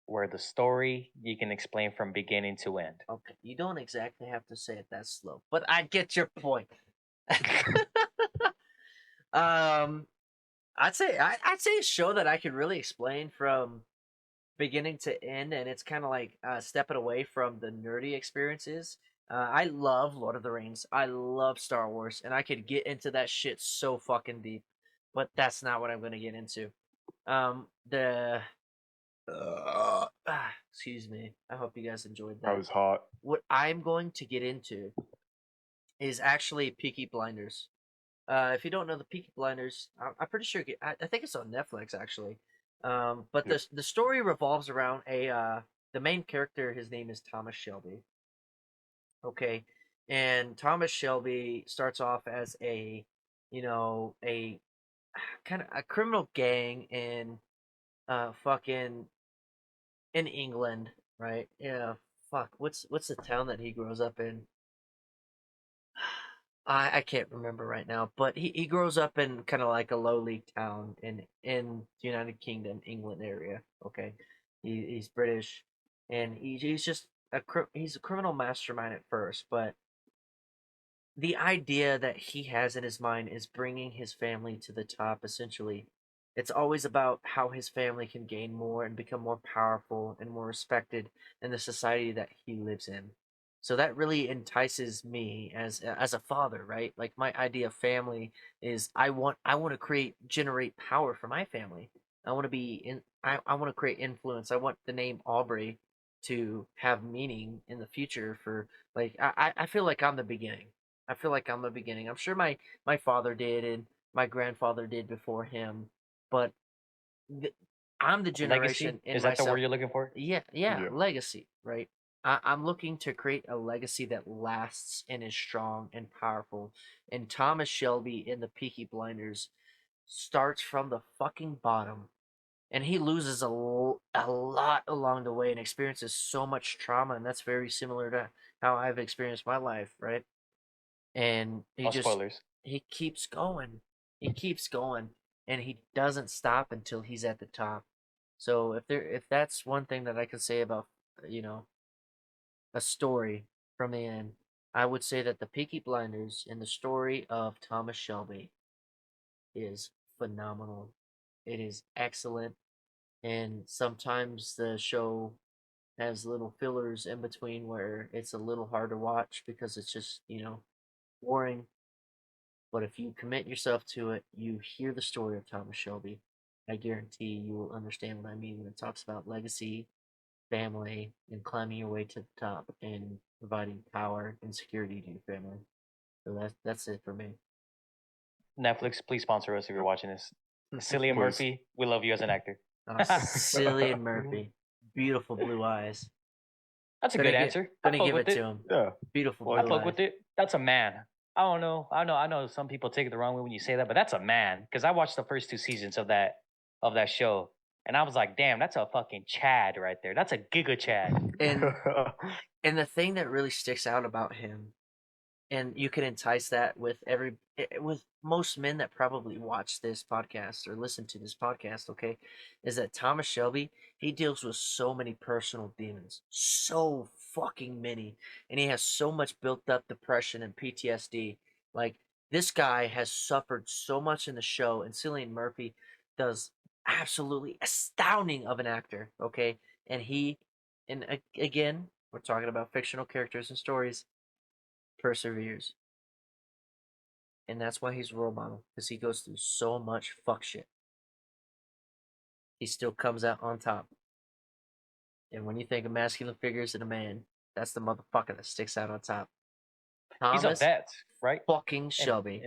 where the story you can explain from beginning to end? Okay, you don't exactly have to say it that slow, but I get your point. um, I'd say a show that I could really explain from beginning to end, and it's kind of like stepping away from the nerdy experiences. I love Lord of the Rings. I love Star Wars, and I could get into that shit so fucking deep, but that's not what I'm going to get into. The excuse me. I hope you guys enjoyed I that. was hot. What I'm going to get into is actually Peaky Blinders. If you don't know the Peaky Blinders, I'm pretty sure I think it's on Netflix actually. But Yep. the story revolves around the main character. His name is Thomas Shelby. Okay, and Thomas Shelby starts off as a kind of a criminal gang in fucking in England, right? Yeah, fuck. What's the town that he grows up in? I can't remember right now, but he grows up in kind of like a lowly town in the United Kingdom, England area. Okay, he's British, and he's just he's a criminal mastermind at first, but the idea that he has in his mind is bringing his family to the top. Essentially, it's always about how his family can gain more and become more powerful and more respected in the society that he lives in. So that really entices me as a father, right? Like my idea of family is I want to generate power for my family. I want to be in I want to create influence. I want the name Aubrey to have meaning in the future for like I feel like I'm the beginning. I feel like I'm the beginning. I'm sure my father did and my grandfather did before him, but th- I'm the Legacy? generation in Is that the word myself. you're looking for? Yeah, Yeah. legacy, right? I'm looking to create a legacy that lasts and is strong and powerful. And Thomas Shelby in the Peaky Blinders starts from the fucking bottom, and he loses a lot along the way and experiences so much trauma, and that's very similar to how I've experienced my life, right? And No spoilers. he keeps going. He keeps going and he doesn't stop until he's at the top. So if that's one thing that I can say about you know a story from the end, I would say that the Peaky Blinders and the story of Thomas Shelby is phenomenal. It is excellent, and sometimes the show has little fillers in between where it's a little hard to watch because it's just boring. But if you commit yourself to it, you hear the story of Thomas Shelby. I guarantee you will understand what I mean when it talks about legacy, family, and climbing your way to the top and providing power and security to your family. So that's it for me. Netflix, please sponsor us if you're watching this. Cillian Please. Murphy, we love you as an actor. Cillian Murphy, beautiful blue eyes. That's a Gonna good get, answer. I gonna fuck give with it to it. him. Yeah. Beautiful Well, I blue fuck eyes. with it. That's a man. I don't know. I know some people take it the wrong way when you say that, but that's a man. Because I watched the first two seasons of that show, and I was like, damn, that's a fucking Chad right there. That's a Giga Chad. And the thing that really sticks out about him, and you can entice that with with most men that probably watch this podcast or listen to this podcast, okay, is that Thomas Shelby, he deals with so many personal demons, so fucking many, and he has so much built up depression and PTSD. Like, this guy has suffered so much in the show, and Cillian Murphy does absolutely astounding of an actor, okay, and again, we're talking about fictional characters and stories, perseveres. And that's why he's a role model, because he goes through so much fuck shit. He still comes out on top. And when you think of masculine figures in a man, that's the motherfucker that sticks out on top. He's a Thomas vet, right? fucking In Shelby.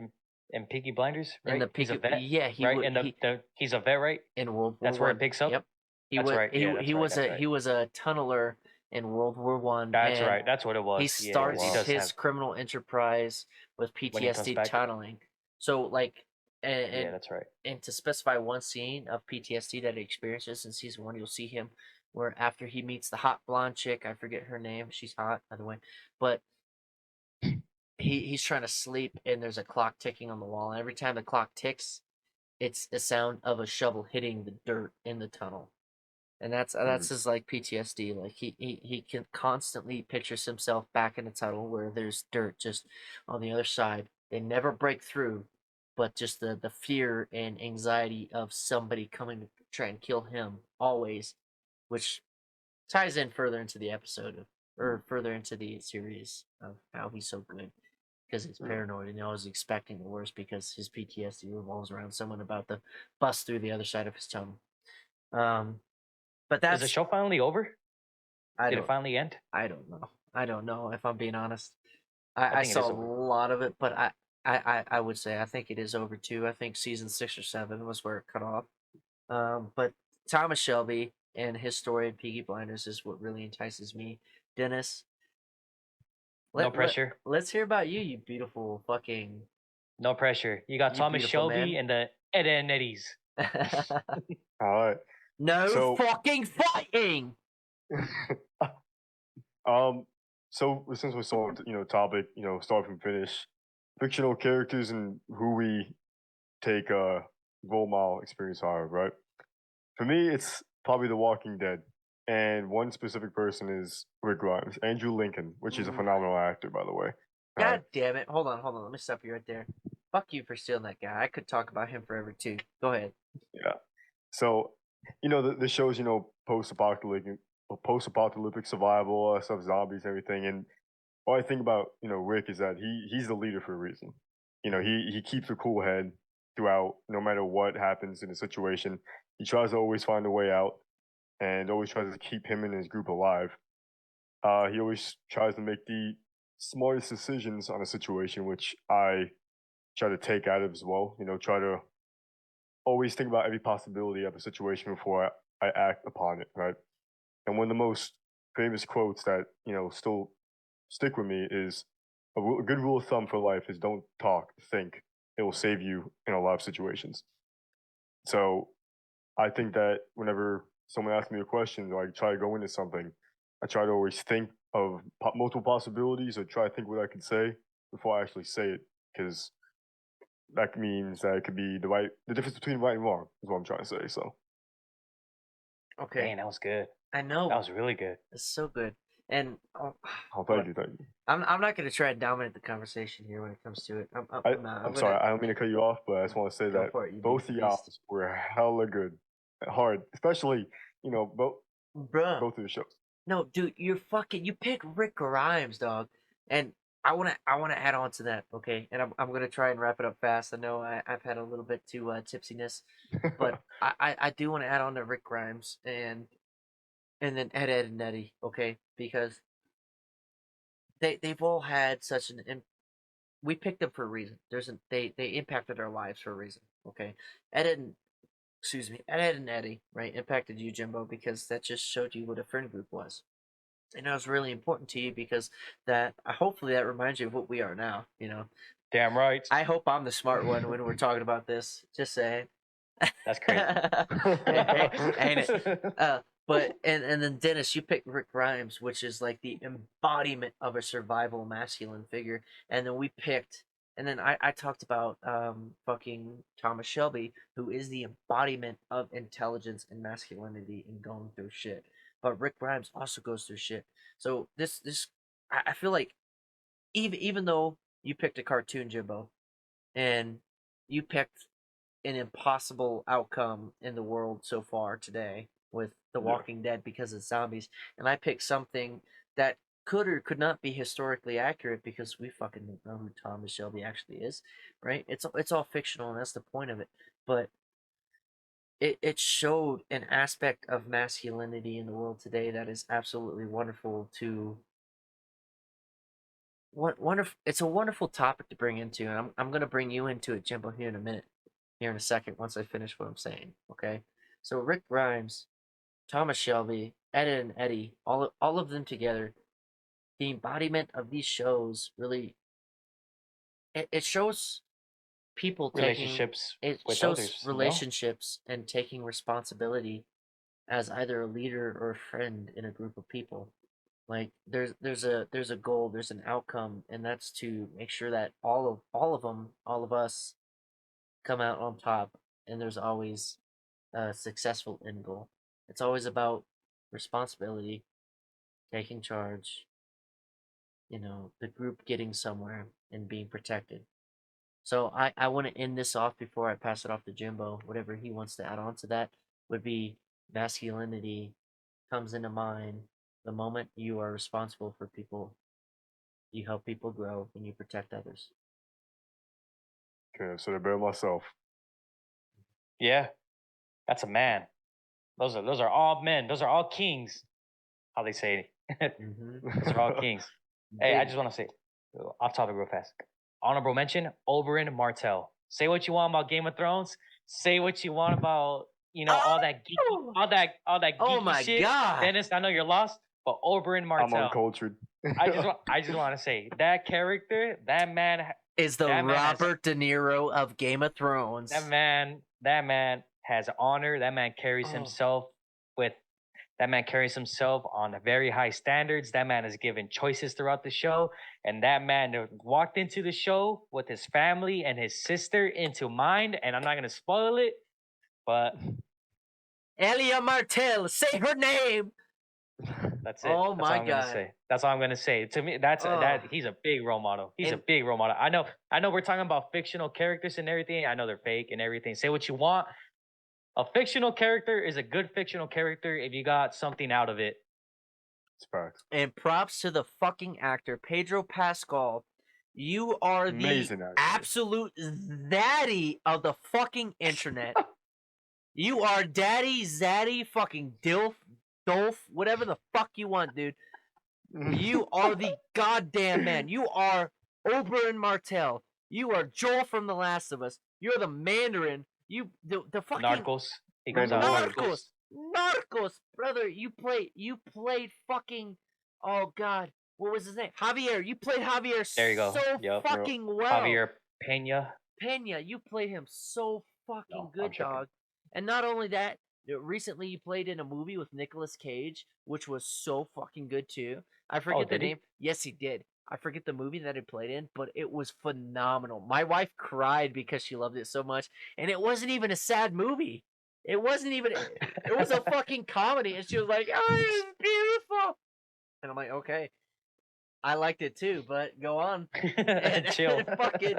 in Peaky Blinders, In right? the He's a Peaky, vet, yeah, he right? would And he's a vet, right? in World War That's where it One. picks up. Yep, That's right. Yeah, that's right. That's right. he was a tunneler in World War One, That's and right. That's what it he was. Yeah, Oh because he starts wow. does his have criminal enterprise with when he comes PTSD back. tunneling. So like, Yeah, and that's right. and to specify one scene of PTSD that he experiences in season one, you'll see him where after he meets the hot blonde chick, I forget her name. She's hot, by the way, but he's trying to sleep, and there's a clock ticking on the wall. And every time the clock ticks, it's the sound of a shovel hitting the dirt in the tunnel. And that's his like PTSD. Like he can constantly pictures himself back in the tunnel where there's dirt just on the other side. They never break through, but just the fear and anxiety of somebody coming to try and kill him always, which ties in further into the episode of, or further into the series of how he's so good because he's paranoid and always expecting the worst because his PTSD revolves around someone about to bust through the other side of his tunnel. But Is the show finally over? Did it finally end? I don't know. I don't know if I'm being honest. I I think it is saw a over. lot of it, but I would say I think it is over too. I think season 6 or 7 was where it cut off. But Thomas Shelby and his story in Peaky Blinders is what really entices me. Dennis, No pressure. let's hear about you, you beautiful fucking. No pressure. You got You Thomas beautiful Shelby man. and the Ed and Eddies. All right. No So- fucking fighting. So since we're still on, topic, start from finish, fictional characters and who we take role model experience out of, right? For me, it's probably The Walking Dead, and one specific person is Rick Grimes, Andrew Lincoln, which is a Ooh. phenomenal actor, by the way. God damn it. Hold on. Let me stop you right there. Fuck you for stealing that guy. I could talk about him forever too. Go ahead. Yeah. So, the show's, post-apocalyptic survival, all that stuff, zombies, everything. And all I think about, Rick is that he's the leader for a reason. He keeps a cool head throughout, no matter what happens in the situation. He tries to always find a way out and always tries to keep him and his group alive. He always tries to make the smartest decisions on a situation, which I try to take out of as well. Try to always think about every possibility of a situation before I act upon it, right? And one of the most famous quotes that, still stick with me is a good rule of thumb for life is don't talk, think. It will save you in a lot of situations. So I think that whenever someone asks me a question or I try to go into something, I try to always think of multiple possibilities or try to think what I could say before I actually say it, because that means that it could be the difference between right and wrong is what I'm trying to say. So, Okay. Man, that was good. I know. That was really good. It's so good. And thank you. I'm not going to try to dominate the conversation here when it comes to it. I'm sorry, I don't mean to cut you off, but I just want to say Go that for it, you both of beast. y'all were hella good, hard, especially Bruh. both of the shows. No, dude, you picked Rick Grimes, dog. And I wanna add on to that, okay? And I'm gonna try and wrap it up fast. I know I've had a little bit too tipsiness, but I do want to add on to Rick Grimes and then Ed and Eddie, okay? Because they've all had such we picked them for a reason. They impacted our lives for a reason, okay? Ed and Ed and Eddie, right, impacted you, Jimbo, because that just showed you what a friend group was. And that was really important to you because hopefully that reminds you of what we are now, Damn right. I hope I'm the smart one when we're talking about this. Just saying. That's crazy. Ain't it? But and then Dennis, you picked Rick Grimes, which is like the embodiment of a survival masculine figure, and then and then I talked about fucking Thomas Shelby, who is the embodiment of intelligence and masculinity and going through shit. But Rick Grimes also goes through shit. So I feel like even though you picked a cartoon, Jimbo, and you picked an impossible outcome in the world so far today with The Walking Dead because of zombies, and I picked something that could or could not be historically accurate because we fucking don't know who Thomas Shelby actually is, right? It's all fictional, and that's the point of it. But it showed an aspect of masculinity in the world today that is absolutely wonderful to wonderful. It's a wonderful topic to bring into, and I'm gonna bring you into it, Jimbo, here in a minute, here in a second, once I finish what I'm saying. Okay, so Rick Grimes, Thomas Shelby, Ed and Eddie, all of them together, the embodiment of these shows really it shows people taking Relationships it with shows others. relationships and taking responsibility as either a leader or a friend in a group of people. Like there's a goal, there's an outcome, and that's to make sure that all of us come out on top, and there's always a successful end goal. It's always about responsibility, taking charge, the group getting somewhere and being protected. So I want to end this off before I pass it off to Jimbo. Whatever he wants to add on to that would be masculinity comes into mind the moment you are responsible for people, you help people grow, and you protect others. Okay, so to bear myself. Yeah, that's a man. Those are all men. Those are all kings. How they say it. Mm-hmm. Those are all kings. Hey, I just want to say, off topic real fast. Honorable mention: Oberyn Martell. Say what you want about Game of Thrones. Say what you want about all that geeky, all that Oh geeky my shit. God. Dennis, I know you're lost, but Oberyn I'm Martell. uncultured. I just want to say that character, that man is the that man has- Robert De Niro of Game of Thrones. that man has honor. That man carries himself with. That man carries himself on very high standards. That man is given choices throughout the show, and that man walked into the show with his family and his sister into mind. And I'm not gonna spoil it, but Elia Martell, say her name. that's it. Oh That's my all I'm gonna God. say. That's all I'm gonna say. To me, that he's a big role model. He's a And- big role model. I know we're talking about fictional characters and everything. I know they're fake and everything. Say what you want. A fictional character is a good fictional character if you got something out of it. It's facts. And props to the fucking actor, Pedro Pascal. You are the Amazing actor. absolute zaddy of the fucking internet. You are daddy, zaddy, fucking dilf, dolf, whatever the fuck you want, dude. You are the goddamn man. You are Oberyn Martell. You are Joel from The Last of Us. You're the Mandarin. You the fucking Narcos. He goes out. Narcos. Narcos, brother. You played fucking. Oh God, what was his name? Javier. You played Javier There you go. so Yep. fucking well. Javier Pena. Pena, you played him so fucking No, I'm good, tripping. dog. And not only that, recently you played in a movie with Nicolas Cage, which was so fucking good too. I forget the did he? name. Yes, he did. I forget the movie that he played in, but it was phenomenal. My wife cried because she loved it so much, and it wasn't even a sad movie. It wasn't even. It was a fucking comedy, and she was like, "Oh, it's beautiful," and I'm like, "Okay." I liked it too, but go on. And Chill. fucking,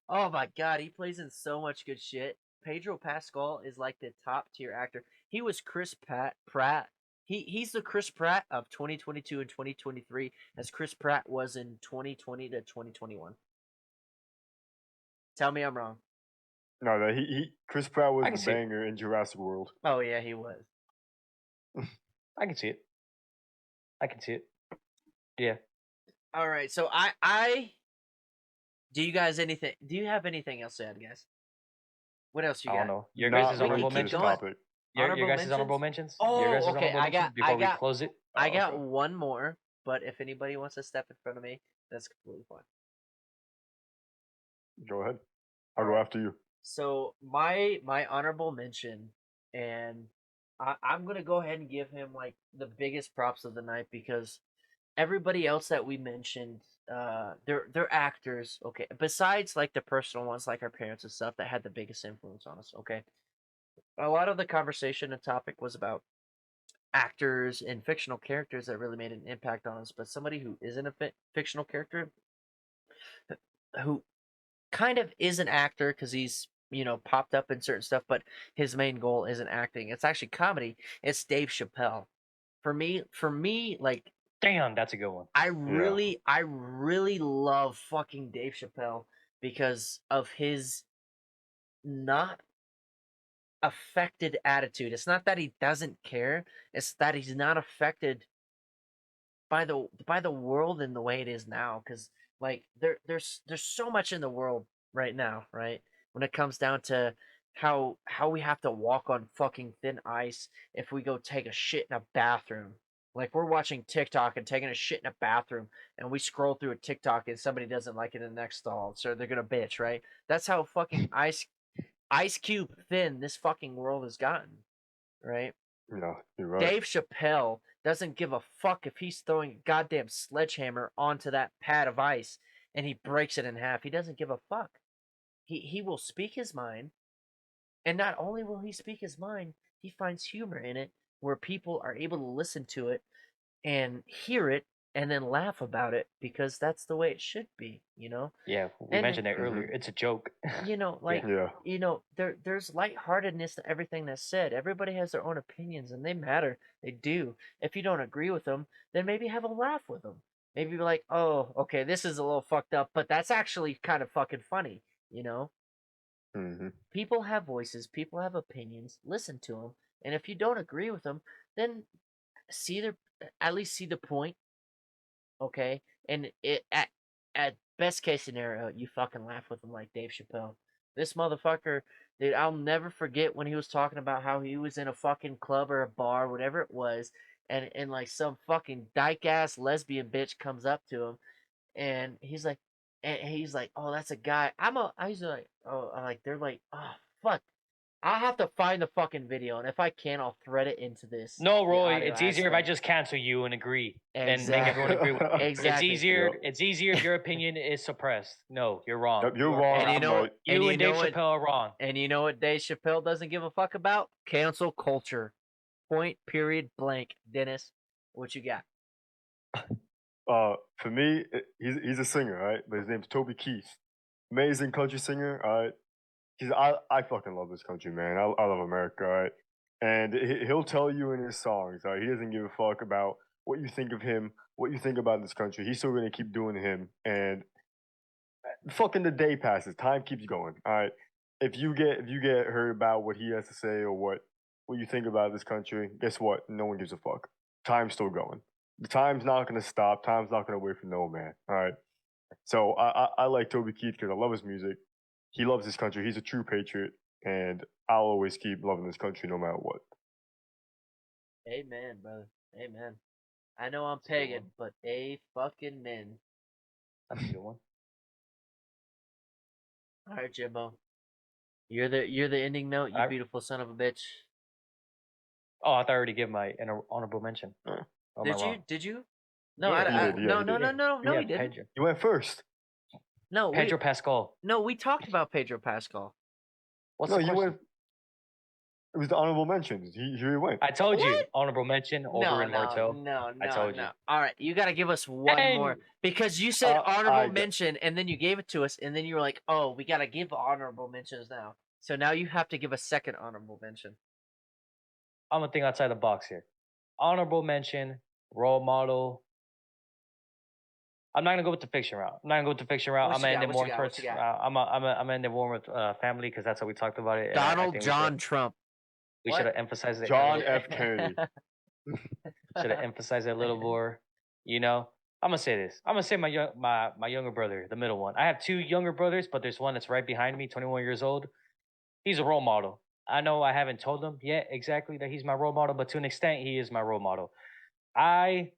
oh my God, he plays in so much good shit. Pedro Pascal is like the top tier actor. He was Chris Pratt. He's the Chris Pratt of 2022 and 2023, as Chris Pratt was in 2020 to 2021. Tell me I'm wrong. No, that Chris Pratt I was can the see it. banger in Jurassic World. Oh yeah, he was. I can see it. I can see it. Yeah. All right, so I do you guys anything? Do you have anything else to add, guys? What else you I got? don't know. Your Not guys' we can honorable keep mentions. going. topic. Your Honorable guys' honorable mentions. Oh, Your guys' okay, honorable I mentions got- before I got- we close it. I got okay. one more, but if anybody wants to step in front of me, that's completely fine. Go ahead. I'll go Alright. after you. So my honorable mention, and I'm gonna go ahead and give him like the biggest props of the night, because everybody else that we mentioned, they're actors, okay. Besides like the personal ones, like our parents and stuff, that had the biggest influence on us, okay. A lot of the conversation and topic was about actors and fictional characters that really made an impact on us. But somebody who isn't a fictional character, who kind of is an actor because he's popped up in certain stuff, but his main goal isn't acting. It's actually comedy. It's Dave Chappelle. For me, like Damn, that's a good one. I really love fucking Dave Chappelle because of his not affected attitude. It's not that he doesn't care, it's that he's not affected by the world in the way it is now, because like there's so much in the world right now, right, when it comes down to how we have to walk on fucking thin ice if we go take a shit in a bathroom. Like, we're watching TikTok and taking a shit in a bathroom, and we scroll through a TikTok and somebody doesn't like it in the next stall, so they're gonna bitch, right? That's how fucking ice cube thin this fucking world has gotten, right? No, you're right. Dave Chappelle doesn't give a fuck if he's throwing a goddamn sledgehammer onto that pad of ice and he breaks it in half. He doesn't give a fuck. He will speak his mind, and not only will he speak his mind, he finds humor in it where people are able to listen to it and hear it and then laugh about it because that's the way it should be, you know? Yeah, we And mentioned that earlier. It's a joke. you know, Yeah. like Yeah. you know, there's lightheartedness to everything that's said. Everybody has their own opinions and they matter. They do. If you don't agree with them, then maybe have a laugh with them. Maybe be like, "Oh, okay, this is a little fucked up, but that's actually kind of fucking funny," you know? Hmm. People have voices, people have opinions. Listen to them. And if you don't agree with them, then see their at least see the point, okay? And it at best case scenario, you fucking laugh with him like Dave Chappelle. This motherfucker, dude, I'll never forget when he was talking about how he was in a fucking club or a bar, whatever it was, and like some fucking dyke ass lesbian bitch comes up to him, and he's like, oh, that's a guy. I was like, oh, I'm like, they're like, oh, fuck. I'll have to find the fucking video, and if I can, I'll thread it into this. No, the Roy, audio it's easier if I aspect. just cancel you and agree and make everyone Exactly. agree with you. Exactly. It's easier. Yep. It's easier if your opinion is suppressed. No, you're wrong. Yep, you're You are wrong. And you I'm know, right. You and know Dave what, Chappelle are wrong. and you know what Dave Chappelle doesn't give a fuck about? Cancel culture. Point. Period. Blank. Dennis, what you got? For me, he's a singer, right? But his name's Toby Keith. Amazing country singer, all right? I fucking love this country, man. I love America, all right? And he'll tell you in his songs, all right? He doesn't give a fuck about what you think of him, what you think about this country. He's still gonna keep doing him. And fucking the day passes, time keeps going, all right? If you get heard about what he has to say or what you think about this country, guess what? No one gives a fuck. Time's still going. The time's not gonna stop. Time's not gonna wait for no man. All right. So I like Toby Keith because I love his music. He loves his country. He's a true patriot, and I'll always keep loving this country no matter what. Amen, brother. Amen. I know I'm That's a good pagan, one. but a fucking men. That's a good one. All right, Jimbo. You're the ending note. You I- beautiful son of a bitch. Oh, I thought I already gave my honorable mention. Uh, Oh, am I Did you? wrong? Did you? No, Yeah, I, he I did, yeah, no, he no, did. no, no, no, Yeah, he didn't. Pedro, You went first. No, Pedro Pascal. we talked about Pedro Pascal. What's No, the you question? went. It was the honorable mentions. Here he went. I told you What? honorable mention over No, in no, Martel. no, I no, told no. you. All right, you got to give us one And more because you said honorable I got. mention and then you gave it to us and then you were like, "Oh, we got to give honorable mentions now." So now you have to give a second honorable mention. I'm gonna think outside the box here. Honorable mention, role model. I'm not gonna go with the fiction route. I'm not gonna go with the fiction route. What I'm you gonna got? end it What you more got? What towards. you got? I'm gonna end it more with family because that's how we talked about it. And I Donald think John Trump. we What? should have emphasized it. John F. Kennedy. Should have emphasized it a little more. You know, I'm gonna say this. I'm gonna say my younger brother, the middle one. I have two younger brothers, but there's one that's right behind me, 21 years old. He's a role model. I know I haven't told him yet exactly that he's my role model, but to an extent, he is my role model. I,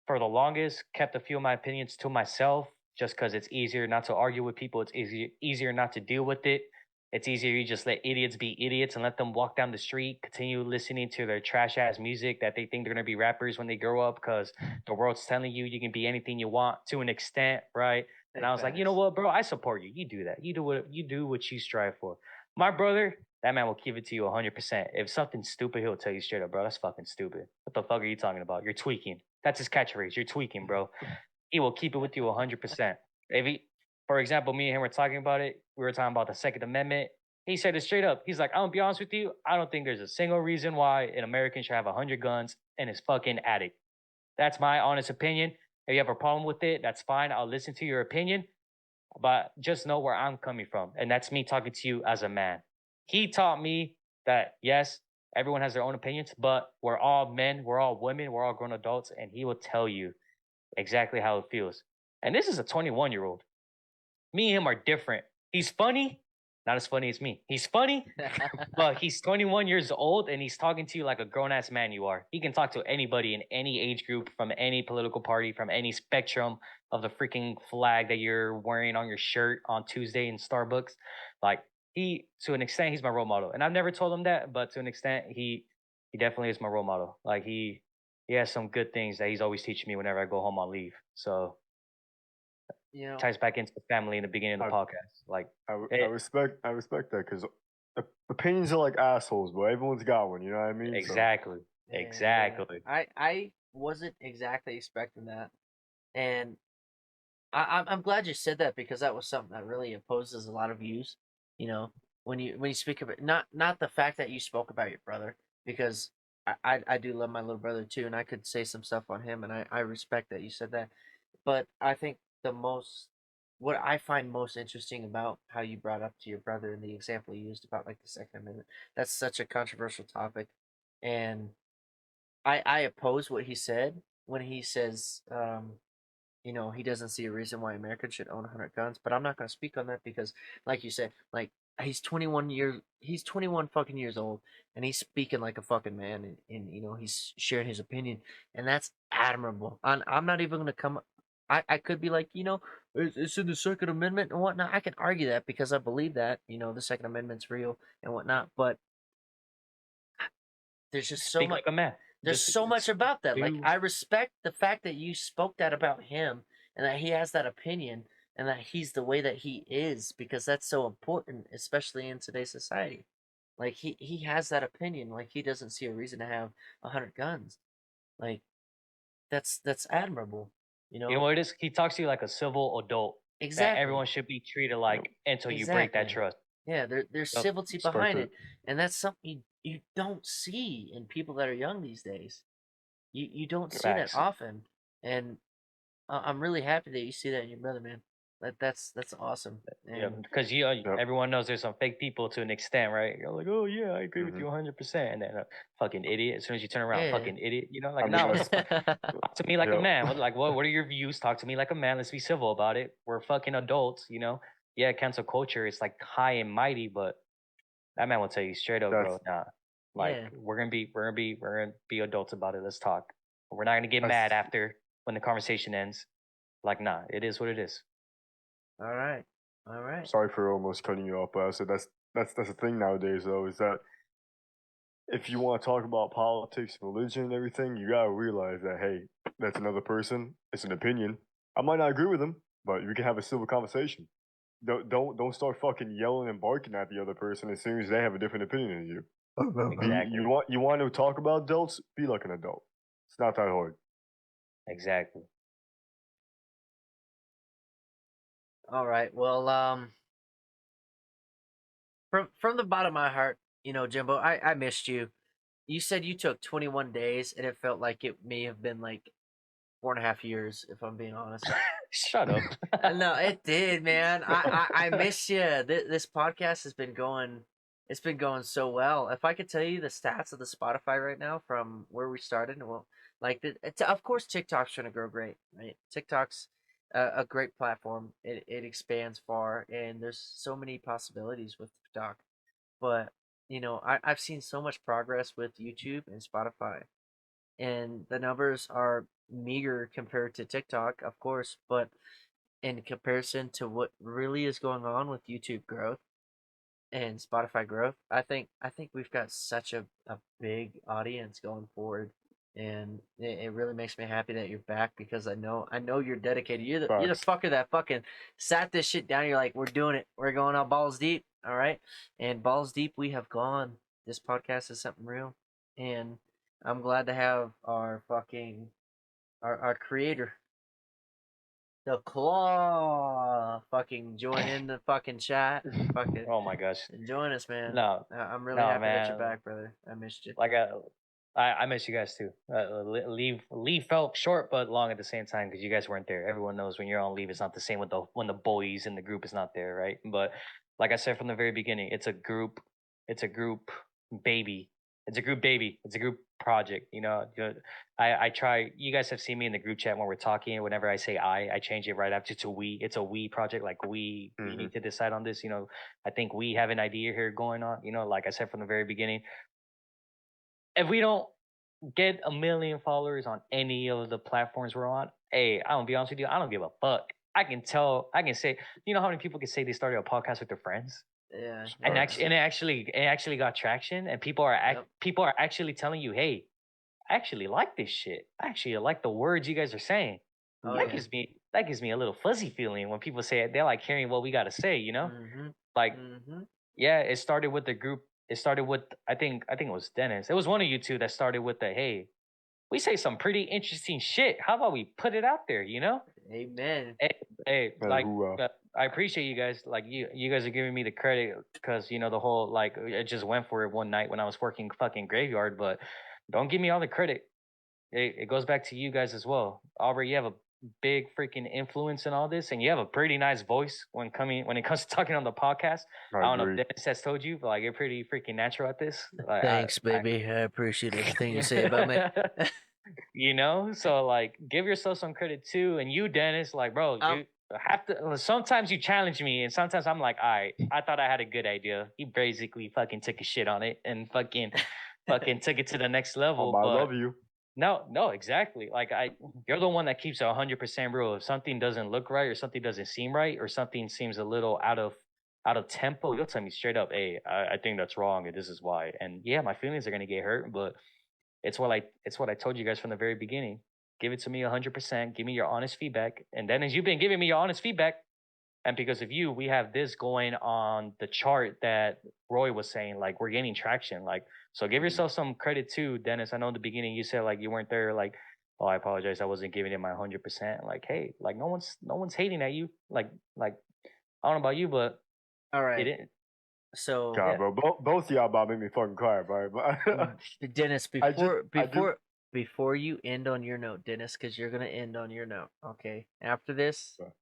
for the longest, kept a few of my opinions to myself just because it's easier not to argue with people. It's easier not to deal with it. It's easier you just let idiots be idiots and let them walk down the street, continue listening to their trash ass music that they think they're gonna be rappers when they grow up because the world's telling you you can be anything you want to an extent, right? And I was like, you know what, bro, I support you. You do that. You do what you strive for. My brother, that man will give it to you 100%. If something's stupid, he'll tell you straight up, bro. That's fucking stupid. What the fuck are you talking about? You're tweaking. That's his catchphrase. You're tweaking, bro. He will keep it with you 100%. If he, for example, me and him were talking about it. We were talking about the Second Amendment. He said it straight up. He's like, I'm gonna be honest with you. I don't think there's a single reason why an American should have 100 guns and is fucking addict. That's my honest opinion. If you have a problem with it, that's fine. I'll listen to your opinion. But just know where I'm coming from. And that's me talking to you as a man. He taught me that, yes, everyone has their own opinions, but we're all men, we're all women, we're all grown adults, and he will tell you exactly how it feels. And this is a 21-year-old. Me and him are different. He's funny, not as funny as me. He's funny, but he's 21 years old and he's talking to you like a grown ass man you are. He can talk to anybody in any age group, from any political party, from any spectrum of the freaking flag that you're wearing on your shirt on Tuesday in Starbucks. Like, to an extent, he's my role model. And I've never told him that, but to an extent, he definitely is my role model. Like he has some good things that he's always teaching me whenever I go home on leave. So You know, ties back into the family in the beginning of I the podcast. Like I respect that because opinions are like assholes, but everyone's got one. You know what I mean? So exactly, yeah, exactly. I wasn't exactly expecting that, and I'm glad you said that because that was something that really opposes a lot of views. You know, when you speak about not the fact that you spoke about your brother, because I do love my little brother too, and I could say some stuff on him, and I respect that you said that. But I think what I find most interesting about how you brought up to your brother and the example you used about like the Second Amendment, that's such a controversial topic, and I oppose what he said when he says he doesn't see a reason why Americans should own 100 guns. But I'm not going to speak on that because, like you said, like he's 21 fucking years old, and he's speaking like a fucking man, and he's sharing his opinion, and that's admirable. I'm not even going to come. I could be like, it's in the Second Amendment and whatnot. I can argue that because I believe that, the Second Amendment's real and whatnot. But there's just so Speak much. like a man. There's Just so much about that. Like, do I respect the fact that you spoke that about him and that he has that opinion and that he's the way that he is because that's so important, especially in today's society. Like he has that opinion. Like he doesn't see a reason to have 100 guns. Like that's admirable. You you know know what it is? He talks to you like a civil adult that exactly, everyone should be treated like until you break that exactly. trust. Yeah, there's Yep. civility respect behind it. it, and that's something you don't see in people that are young these days. You don't see that Facts. often, and I'm really happy that you see that in your brother, man. That's awesome. Yeah, And because Yep. everyone knows there's some fake people to an extent, right? You're like, oh yeah, I agree with Hmm. you 100%, and then fucking idiot. As soon as you turn around, yeah, fucking idiot. You know, I like, mean nah, what the that's fuck? Talk to me like a yep. man. What are your views? Talk to me like a man. Let's be civil about it. We're fucking adults, you know. Yeah, cancel culture. It's like high and mighty, but that man will tell you straight up, That's bro. Nah, like yeah. we're gonna be adults about it. Let's talk. We're not gonna get that's mad after when the conversation ends. Like, nah, it is what it is. All right, all right. sorry for almost cutting you off, but I said that's the thing nowadays though is that if you want to talk about politics, religion, and everything, you gotta realize that hey, that's another person. It's an opinion. I might not agree with them, but we can have a civil conversation. Don't start fucking yelling and barking at the other person as soon as they have a different opinion than you. Be Exactly. you want to talk about adults? Be like an adult. It's not that hard. Exactly. All right. Well, from the bottom of my heart, Jimbo, I missed you. You said you took 21 days, and it felt like it may have been like 4.5 years, if I'm being honest. Shut up. No, it did, man. I miss you. This podcast has been going. It's been going so well. If I could tell you the stats of the Spotify right now from where we started, well, like of course TikTok's trying to grow great, right? TikTok's a great platform. It expands far, and there's so many possibilities with TikTok. But I've seen so much progress with YouTube and Spotify, and the numbers are meager compared to TikTok, of course, but in comparison to what really is going on with YouTube growth and Spotify growth, I think we've got such a big audience going forward. And it really makes me happy that you're back because I know you're dedicated. You're the Facts. fucker that fucking sat this shit down. You're like, we're doing it. We're going out balls deep. All right. And balls deep we have gone. This podcast is something real. And I'm glad to have our creator, the claw, fucking join in the fucking chat and fucking Oh my gosh. join us, man. No, I'm really no, happy that you're man. back, brother. I missed you. Like I miss you guys too. Leave felt short but long at the same time because you guys weren't there. Everyone knows when you're on leave, it's not the same with when the boys in the group is not there, right? But like I said from the very beginning, it's a group. It's a group baby. It's a group baby. It's a group project. I try. You guys have seen me in the group chat when we're talking. Whenever I say I change it right after to we. It's a we project. Like we Hmm. need to decide on this. I think we have an idea here going on. Like I said from the very beginning, if we don't get 1 million followers on any of the platforms we're on, hey, I don't be honest with you, I don't give a fuck. I can say, you know how many people can say they started a podcast with their friends? Yeah. And yeah. it actually got traction, and people are Yep. people are actually telling you, hey, I actually like this shit. I actually like the words you guys are saying. Oh that yeah. gives me a little fuzzy feeling when people say it. They like hearing what we gotta say, you know? Mm-hmm. Like, Mm-hmm. yeah, it started with the group. It started with I think it was Dennis. It was one of you two that started with the hey, we say some pretty interesting shit. How about we put it out there, you know? Amen. Hey, Hey, like who, I appreciate you guys. Like you guys are giving me the credit because you know the whole like I just went for it one night when I was working fucking graveyard. But don't give me all the credit. It goes back to you guys as well. Aubrey, you have a big freaking influence in all this, and you have a pretty nice voice when it comes to talking on the podcast. I I don't know if agree. Dennis has told you, but like you're pretty freaking natural at this. Like, Thanks, baby. I appreciate everything you say about me. you know, so like give yourself some credit too, and you, Dennis, like bro, Um, you have to. Sometimes you challenge me, and sometimes I'm like, I thought I had a good idea. He basically fucking took a shit on it and fucking took it to the next level, I but. love you. No, exactly. Like you're the one that keeps it 100% real. If something doesn't look right, or something doesn't seem right, or something seems a little out of tempo, you'll tell me straight up, "Hey, I think that's wrong, and this is why." And yeah, my feelings are gonna get hurt, but it's what I told you guys from the very beginning. Give it to me 100%. Give me your honest feedback, and then as you've been giving me your honest feedback, and because of you, we have this going on the chart that Roy was saying. Like we're gaining traction. Like so, give yourself some credit too, Dennis. I know in the beginning you said like you weren't there. Like, oh, I apologize, I wasn't giving it my 100%. Like, hey, like no one's hating at you. Like I don't know about you, but all it right. didn't. So, God, Yeah. bro. Both of y'all about make me fucking cry, bro. Dennis, I just, before you end on your note, Dennis, because you're gonna end on your note. Okay. After this, Sure.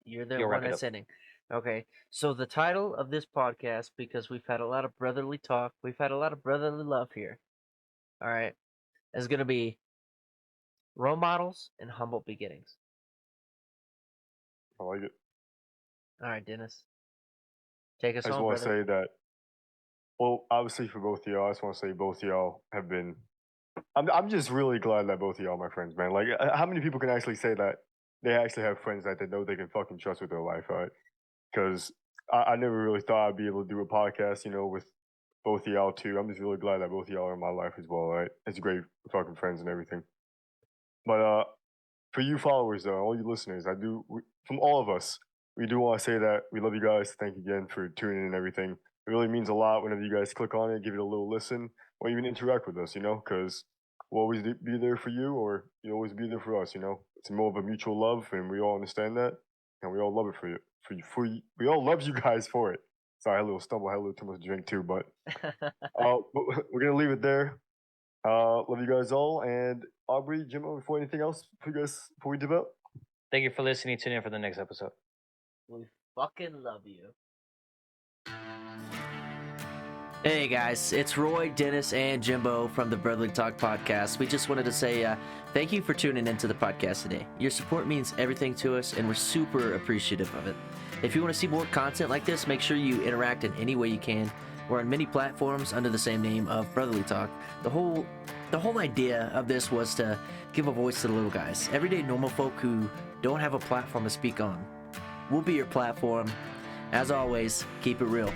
you're the You'll one wrap it that's up. ending. Okay. So the title of this podcast, because we've had a lot of brotherly talk, we've had a lot of brotherly love here. All right, is gonna be role models and humble beginnings. I like it. All right, Dennis, take us I just home, want to brother. say that. Well, obviously for both of y'all, I just want to say both of y'all have been. I'm just really glad that both of y'all are my friends, man. Like, how many people can actually say that they actually have friends that they know they can fucking trust with their life, right? Because I never really thought I'd be able to do a podcast, with both of y'all too. I'm just really glad that both of y'all are in my life as well, right? It's great fucking friends and everything. But for you followers though, all you listeners, from all of us, we do want to say that we love you guys. Thank you again for tuning in and everything. It really means a lot whenever you guys click on it, give it a little listen, or even interact with us, because we'll always be there for you, or you always be there for us. It's more of a mutual love, and we all understand that, and we all love it for you. We all love you guys for it. Sorry, I had a little stumble, I had a little too much to drink too, but we're gonna leave it there. Love you guys all, and Aubrey, Jimmo, before anything else, before we develop. Thank you for listening. Tune in for the next episode. We fucking love you. Hey guys, it's Roy, Dennis, and Jimbo from the Brotherly Talk podcast. We just wanted to say thank you for tuning into the podcast today. Your support means everything to us, and we're super appreciative of it. If you want to see more content like this, make sure you interact in any way you can. We're on many platforms under the same name of Brotherly Talk. The whole idea of this was to give a voice to the little guys, everyday normal folk who don't have a platform to speak on. We'll be your platform. As always, keep it real.